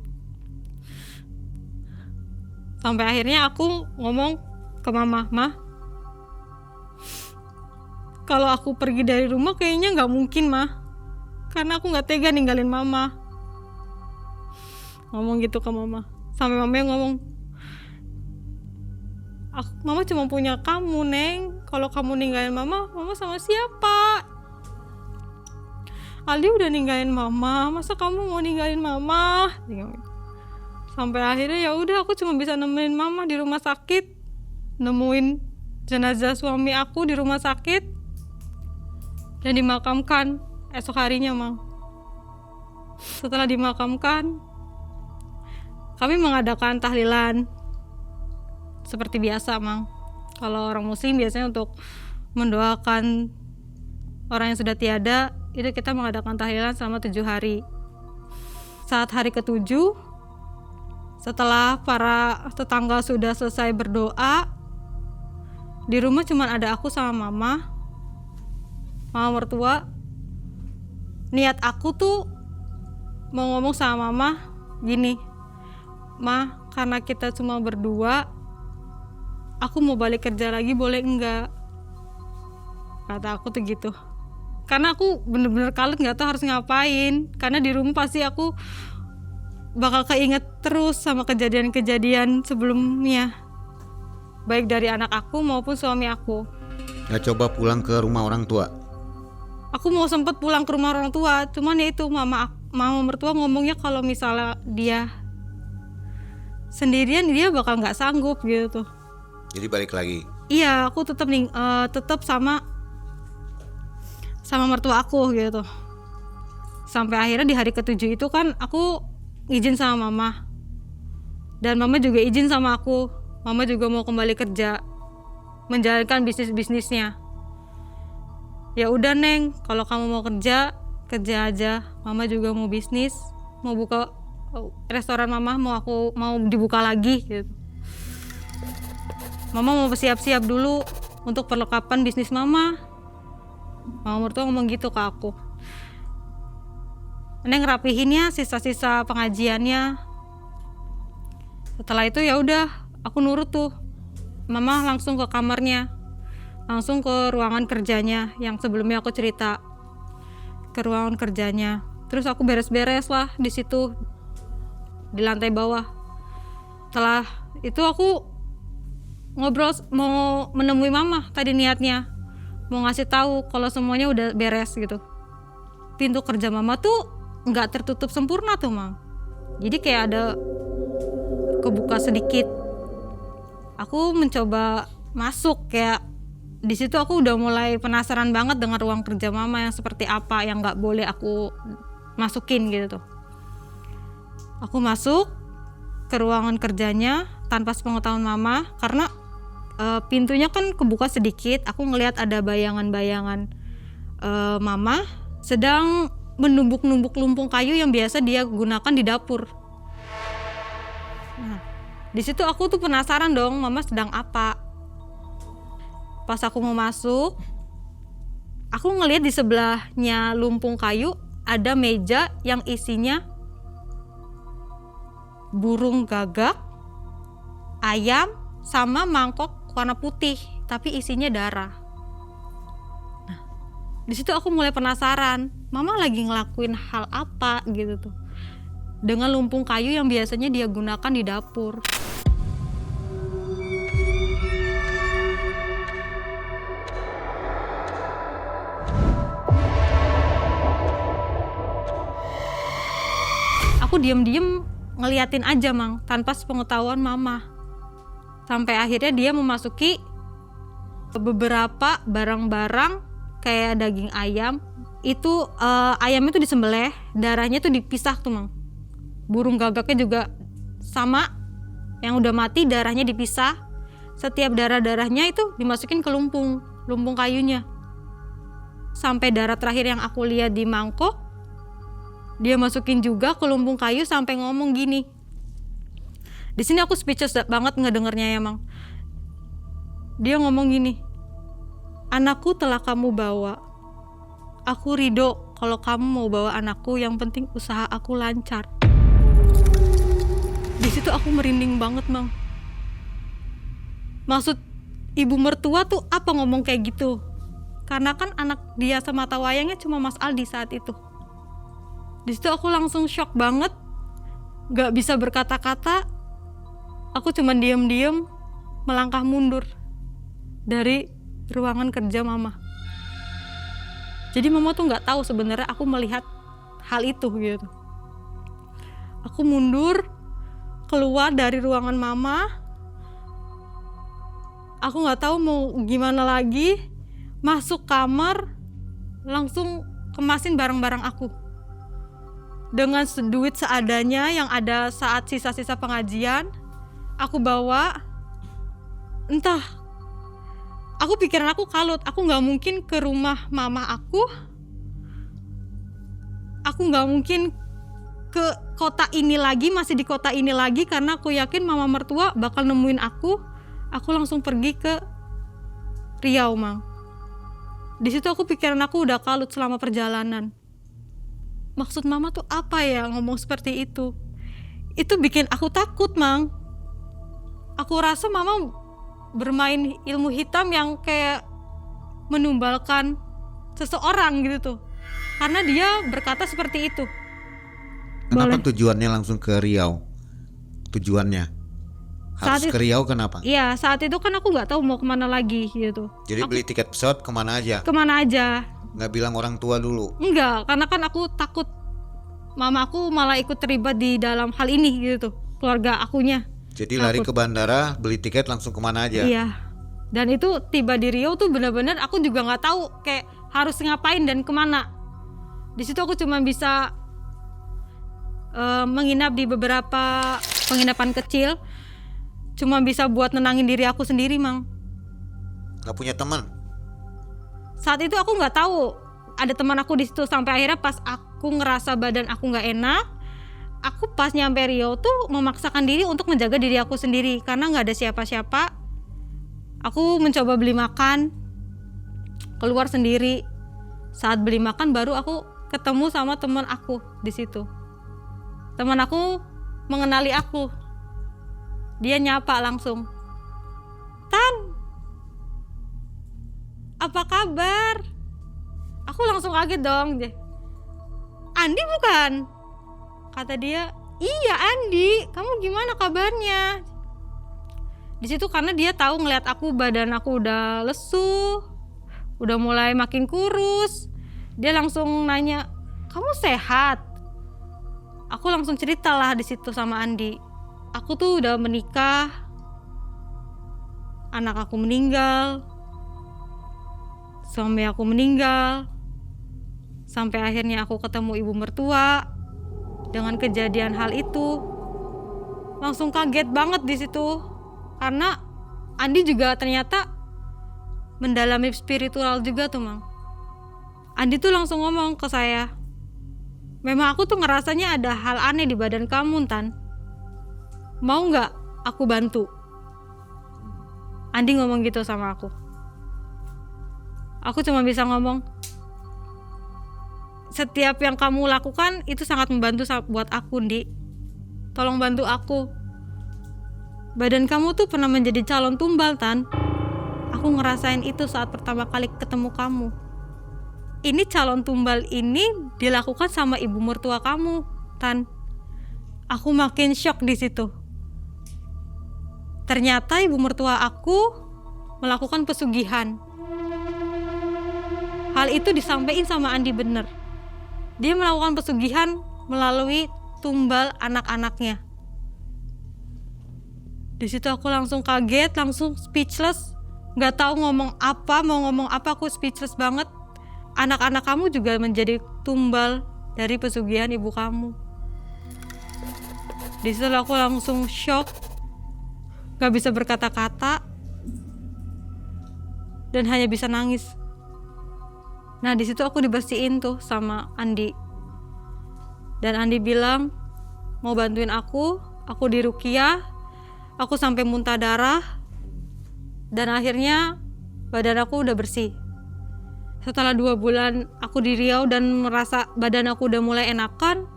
Sampai akhirnya aku ngomong ke mama, kalau aku pergi dari rumah kayaknya nggak mungkin, karena aku nggak tega ninggalin mama. Ngomong gitu ke mama. Sampai mama yang ngomong, mama cuma punya kamu, Neng. Kalau kamu ninggalin mama sama siapa? Aldi udah ninggalin mama, masa kamu mau ninggalin mama? Sampai akhirnya ya udah, aku cuma bisa nemenin mama di rumah sakit, nemuin jenazah suami aku di rumah sakit, dan dimakamkan esok harinya, Mang. Setelah dimakamkan, kami mengadakan tahlilan seperti biasa, Mang. Kalau orang muslim biasanya untuk mendoakan orang yang sudah tiada, itu kita mengadakan tahlilan selama 7 hari. Saat hari ke-7, setelah para tetangga sudah selesai berdoa, di rumah cuma ada aku sama mama mertua. Niat aku tuh mau ngomong sama mama gini, Ma, karena kita cuma berdua, aku mau balik kerja lagi boleh enggak? Kata aku tuh gitu. Karena aku bener-bener kalut, gak tahu harus ngapain. Karena di rumah pasti aku bakal keinget terus sama kejadian-kejadian sebelumnya, baik dari anak aku maupun suami aku. Gak coba pulang ke rumah orang tua? Aku mau sempet pulang ke rumah orang tua, cuman ya itu mama mertua ngomongnya kalau misalnya dia sendirian dia bakal nggak sanggup gitu. Jadi balik lagi? Iya, aku tetap sama mertua aku gitu. Sampai akhirnya di hari ke-7 itu kan aku izin sama mama, dan mama juga izin sama aku. Mama juga mau kembali kerja, menjalankan bisnisnya. Ya udah, Neng, kalau kamu mau kerja aja. Mama juga mau bisnis, mau buka restoran mama, mau dibuka lagi gitu. Mama mau siap-siap dulu untuk perlengkapan bisnis mama. Mama mertua ngomong gitu ke aku. Neng rapihinnya sisa-sisa pengajiannya. Setelah itu ya udah, aku nurut tuh. Mama langsung ke kamarnya, langsung ke ruangan kerjanya yang sebelumnya aku cerita, ke ruangan kerjanya. Terus aku beres-beres lah di situ, di lantai bawah. Setelah itu aku ngobrol, mau menemui mama tadi niatnya, mau ngasih tahu kalau semuanya udah beres gitu. Pintu kerja mama tuh nggak tertutup sempurna tuh, Mang. Jadi kayak ada kebuka sedikit. Aku mencoba masuk, kayak di situ aku udah mulai penasaran banget dengan ruang kerja mama yang seperti apa, yang nggak boleh aku masukin gitu tuh. Aku masuk ke ruangan kerjanya tanpa sepengetahuan mama, karena pintunya kan kebuka sedikit. Aku ngelihat ada bayangan-bayangan mama sedang menumbuk-numbuk lumpung kayu yang biasa dia gunakan di dapur. Nah, di situ aku tuh penasaran dong, mama sedang apa. Pas aku mau masuk, aku ngelihat di sebelahnya lumpung kayu ada meja yang isinya burung gagak, ayam, sama mangkok warna putih, tapi isinya darah. Nah, di situ aku mulai penasaran, mama lagi ngelakuin hal apa gitu tuh dengan lumpung kayu yang biasanya dia gunakan di dapur. aku diem-diem ngeliatin aja Mang, tanpa sepengetahuan mama. Sampai akhirnya dia memasuki beberapa barang-barang kayak daging ayam. Itu ayam itu disembelih, darahnya tuh dipisah tuh Mang. Burung gagaknya juga sama, yang udah mati darahnya dipisah. Setiap darah-darahnya itu dimasukin ke lumpung kayunya. Sampai darah terakhir yang aku lihat di mangkok, dia masukin juga ke lumpung kayu sampai ngomong gini. Di sini aku speechless banget ngedengernya ya Mang. Dia ngomong gini, anakku telah kamu bawa. Aku ridho kalau kamu mau bawa anakku, yang penting usaha aku lancar. Di situ aku merinding banget Mang. Maksud ibu mertua tuh apa ngomong kayak gitu? Karena kan anak dia semata wayangnya cuma Mas Aldi saat itu. Di situ aku langsung shock banget, gak bisa berkata-kata. Aku cuma diem-diem melangkah mundur dari ruangan kerja mama. Jadi mama tuh gak tahu sebenarnya aku melihat hal itu gitu. Aku mundur keluar dari ruangan mama. Aku gak tahu mau gimana lagi. Masuk kamar, langsung kemasin barang-barang aku. Dengan duit seadanya yang ada saat sisa-sisa pengajian, aku bawa. Entah, aku pikiran aku kalut. Aku gak mungkin ke rumah mama aku gak mungkin ke kota ini lagi, masih di kota ini lagi, karena aku yakin mama mertua bakal nemuin aku. Aku langsung pergi ke Riau Mang. Di situ aku pikiran aku udah kalut selama perjalanan. Maksud mama tuh apa ya ngomong seperti itu? Itu bikin aku takut Mang. Aku rasa mama bermain ilmu hitam yang kayak menumbalkan seseorang gitu tuh. Karena dia berkata seperti itu. Kenapa tujuannya langsung ke Riau? Tujuannya harus ke Riau kenapa? Iya, saat itu kan aku nggak tahu mau kemana lagi gitu. Jadi beli tiket pesawat kemana aja? Kemana aja? Nggak bilang orang tua dulu? Enggak, karena kan aku takut mama aku malah ikut terlibat di dalam hal ini gitu, keluarga akunya. Jadi lari ke bandara, beli tiket langsung kemana aja? Iya. Dan itu tiba di Riau tuh benar-benar aku juga nggak tahu kayak harus ngapain dan kemana. Di situ aku cuma bisa menginap di beberapa penginapan kecil, cuma bisa buat nenangin diri aku sendiri Mang. Nggak punya teman? Saat itu aku nggak tahu ada teman aku di situ, sampai akhirnya pas aku ngerasa badan aku nggak enak, aku pas nyampe Riau tuh memaksakan diri untuk menjaga diri aku sendiri karena nggak ada siapa-siapa. Aku mencoba beli makan, keluar sendiri. Saat beli makan baru aku ketemu sama teman aku di situ. Teman aku mengenali aku. Dia nyapa langsung. Tan, apa kabar? Aku langsung kaget dong. Andi bukan? Kata dia, iya Andi, kamu gimana kabarnya? Di situ karena dia tahu ngeliat aku, badan aku udah lesu, udah mulai makin kurus. Dia langsung nanya, kamu sehat? Aku langsung ceritalah di situ sama Andi. Aku tuh udah menikah, anak aku meninggal, suami aku meninggal, sampai akhirnya aku ketemu ibu mertua. Dengan kejadian hal itu, langsung kaget banget di situ, karena Andi juga ternyata mendalami spiritual juga tuh Mang. Andi tuh langsung ngomong ke saya, memang aku tuh ngerasanya ada hal aneh di badan kamu Tan, mau nggak aku bantu? Andi ngomong gitu sama aku. Aku cuma bisa ngomong, setiap yang kamu lakukan itu sangat membantu buat aku, Ndi. Tolong bantu aku. Badan kamu tuh pernah menjadi calon tumbal, Tan. Aku ngerasain itu saat pertama kali ketemu kamu. Ini calon tumbal ini dilakukan sama ibu mertua kamu, Tan. Aku makin shock di situ. Ternyata ibu mertua aku melakukan pesugihan. Hal itu disampaikan sama Andi bener. Dia melakukan pesugihan melalui tumbal anak-anaknya. Di situ aku langsung kaget, langsung speechless, nggak tahu ngomong apa, mau ngomong apa, aku speechless banget. Anak-anak kamu juga menjadi tumbal dari pesugihan ibu kamu. Di situ aku langsung shock, nggak bisa berkata-kata, dan hanya bisa nangis. Nah di situ aku dibersihin tuh sama Andi, dan Andi bilang mau bantuin aku diruqyah. Aku sampai muntah darah, dan akhirnya badan aku udah bersih. Setelah 2 bulan aku di Riau dan merasa badan aku udah mulai enakan,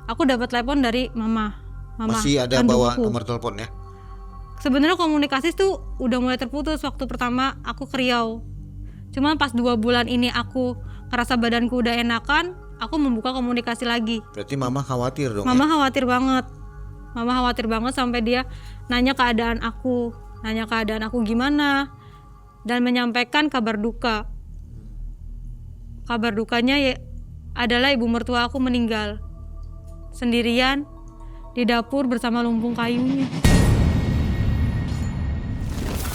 aku dapat telepon dari mama Masih ada bawa nomor telepon ya? Sebenarnya komunikasi tuh udah mulai terputus waktu pertama aku ke Riau. Cuman pas 2 bulan ini aku ngerasa badanku udah enakan, aku membuka komunikasi lagi. Berarti mama khawatir dong Mama ya? khawatir banget. Mama khawatir banget sampai dia nanya keadaan aku gimana, dan menyampaikan kabar duka. Kabar dukanya ya adalah ibu mertua aku meninggal sendirian di dapur bersama lumpung kayunya.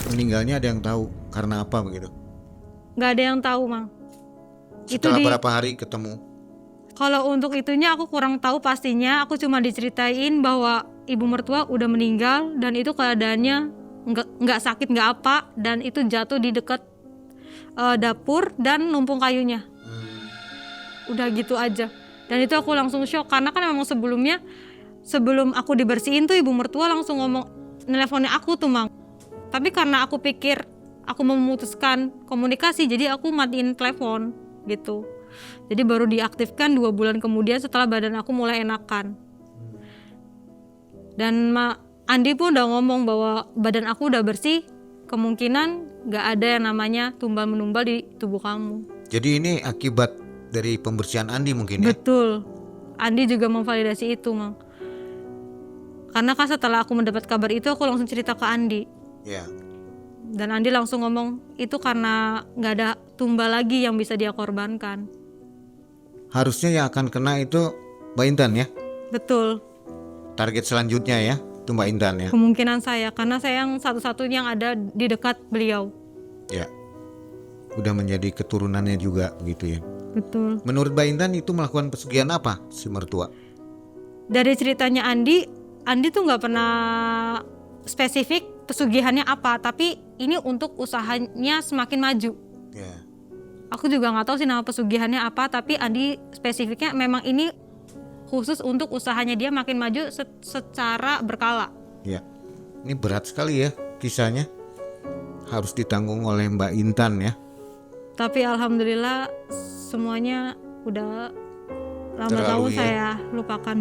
Meninggalnya ada yang tahu karena apa begitu? Nggak ada yang tahu, Mang. Setelah berapa hari ketemu? Kalau untuk itunya aku kurang tahu pastinya. Aku cuma diceritain bahwa ibu mertua udah meninggal dan itu keadaannya nggak sakit nggak apa, dan itu jatuh di dekat dapur dan lumpung kayunya. Udah gitu aja. Dan itu aku langsung shock karena kan memang sebelum aku dibersihin tuh ibu mertua langsung ngomong, nelponnya aku tuh, Mang. Tapi karena aku pikir aku memutuskan komunikasi, jadi aku matiin telepon gitu. Jadi baru diaktifkan 2 bulan kemudian setelah badan aku mulai enakan. Dan Andi pun udah ngomong bahwa badan aku udah bersih, kemungkinan gak ada yang namanya tumbal menumbal di tubuh kamu. Jadi ini akibat dari pembersihan Andi mungkin ya? Betul. Andi juga memvalidasi itu, Mang. Karena kan setelah aku mendapat kabar itu, aku langsung cerita ke Andi. Ya. Dan Andi langsung ngomong, itu karena gak ada tumbal lagi yang bisa dia korbankan. Harusnya yang akan kena itu Mbak Intan ya? Betul. Target selanjutnya ya, itu Mbak Intan ya? Kemungkinan saya, karena saya yang satu-satunya yang ada di dekat beliau. Ya. Udah menjadi keturunannya juga begitu ya? Betul. Menurut Mbak Intan itu melakukan pesugihan apa si mertua? Dari ceritanya Andi tuh gak pernah spesifik pesugihannya apa, tapi ini untuk usahanya semakin maju. Ya. Aku juga nggak tahu sih nama pesugihannya apa, tapi Andi spesifiknya memang ini khusus untuk usahanya dia makin maju secara berkala. Ya. Ini berat sekali ya kisahnya. Harus ditanggung oleh Mbak Intan ya. Tapi alhamdulillah semuanya udah lama Terlalu tahun ya. saya lupakan.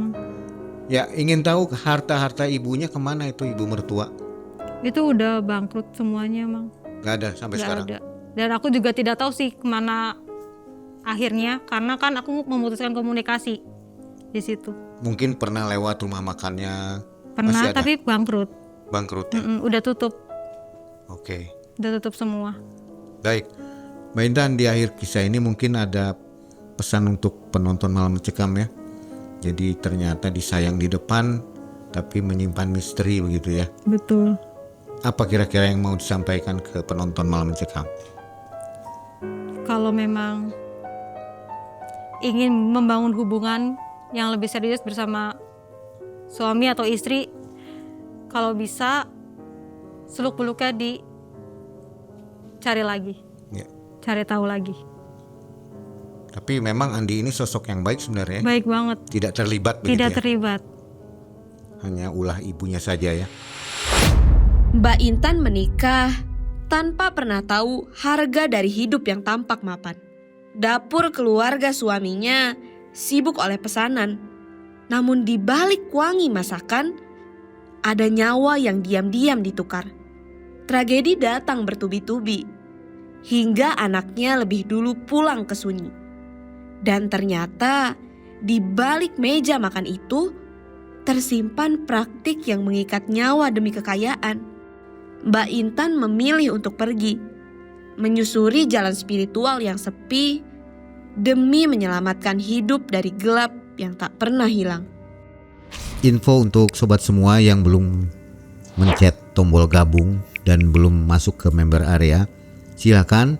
Ya, ingin tahu harta-harta ibunya kemana itu ibu mertua? Itu udah bangkrut semuanya, Mang. Gak ada sampai Nggak sekarang? ada. Dan aku juga tidak tahu sih kemana akhirnya, karena kan aku memutuskan komunikasi di situ. Mungkin pernah lewat rumah makannya. Pernah, Masih ada? tapi bangkrut. Bangkrut ya? Udah tutup, Oke. udah tutup semua. Baik, Mbak Intan, di akhir kisah ini mungkin ada pesan untuk penonton Malam Mencekam ya. Jadi ternyata disayang di depan tapi menyimpan misteri begitu ya. Betul. Apa kira-kira yang mau disampaikan ke penonton Malam Mencekam? Kalau memang ingin membangun hubungan yang lebih serius bersama suami atau istri, kalau bisa seluk-beluknya dicari lagi, Ya. cari tahu lagi. Tapi memang Andi ini sosok yang baik sebenarnya. Baik banget, Tidak terlibat begitu tidak ya. terlibat. Hanya ulah ibunya saja ya. Mbak Intan menikah tanpa pernah tahu harga dari hidup yang tampak mapan. Dapur keluarga suaminya sibuk oleh pesanan. Namun di balik wangi masakan, ada nyawa yang diam-diam ditukar. Tragedi datang bertubi-tubi, hingga anaknya lebih dulu pulang ke sunyi. Dan ternyata di balik meja makan itu tersimpan praktik yang mengikat nyawa demi kekayaan. Mbak Intan memilih untuk pergi, menyusuri jalan spiritual yang sepi demi menyelamatkan hidup dari gelap yang tak pernah hilang. Info untuk sobat semua yang belum mencet tombol gabung dan belum masuk ke member area, silakan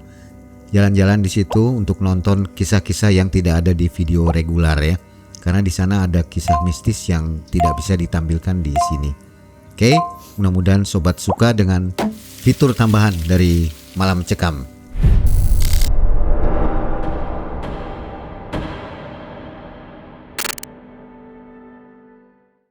jalan-jalan di situ untuk nonton kisah-kisah yang tidak ada di video regular ya. Karena di sana ada kisah mistis yang tidak bisa ditampilkan di sini. Oke, mudah-mudahan sobat suka dengan fitur tambahan dari Malam Cekam.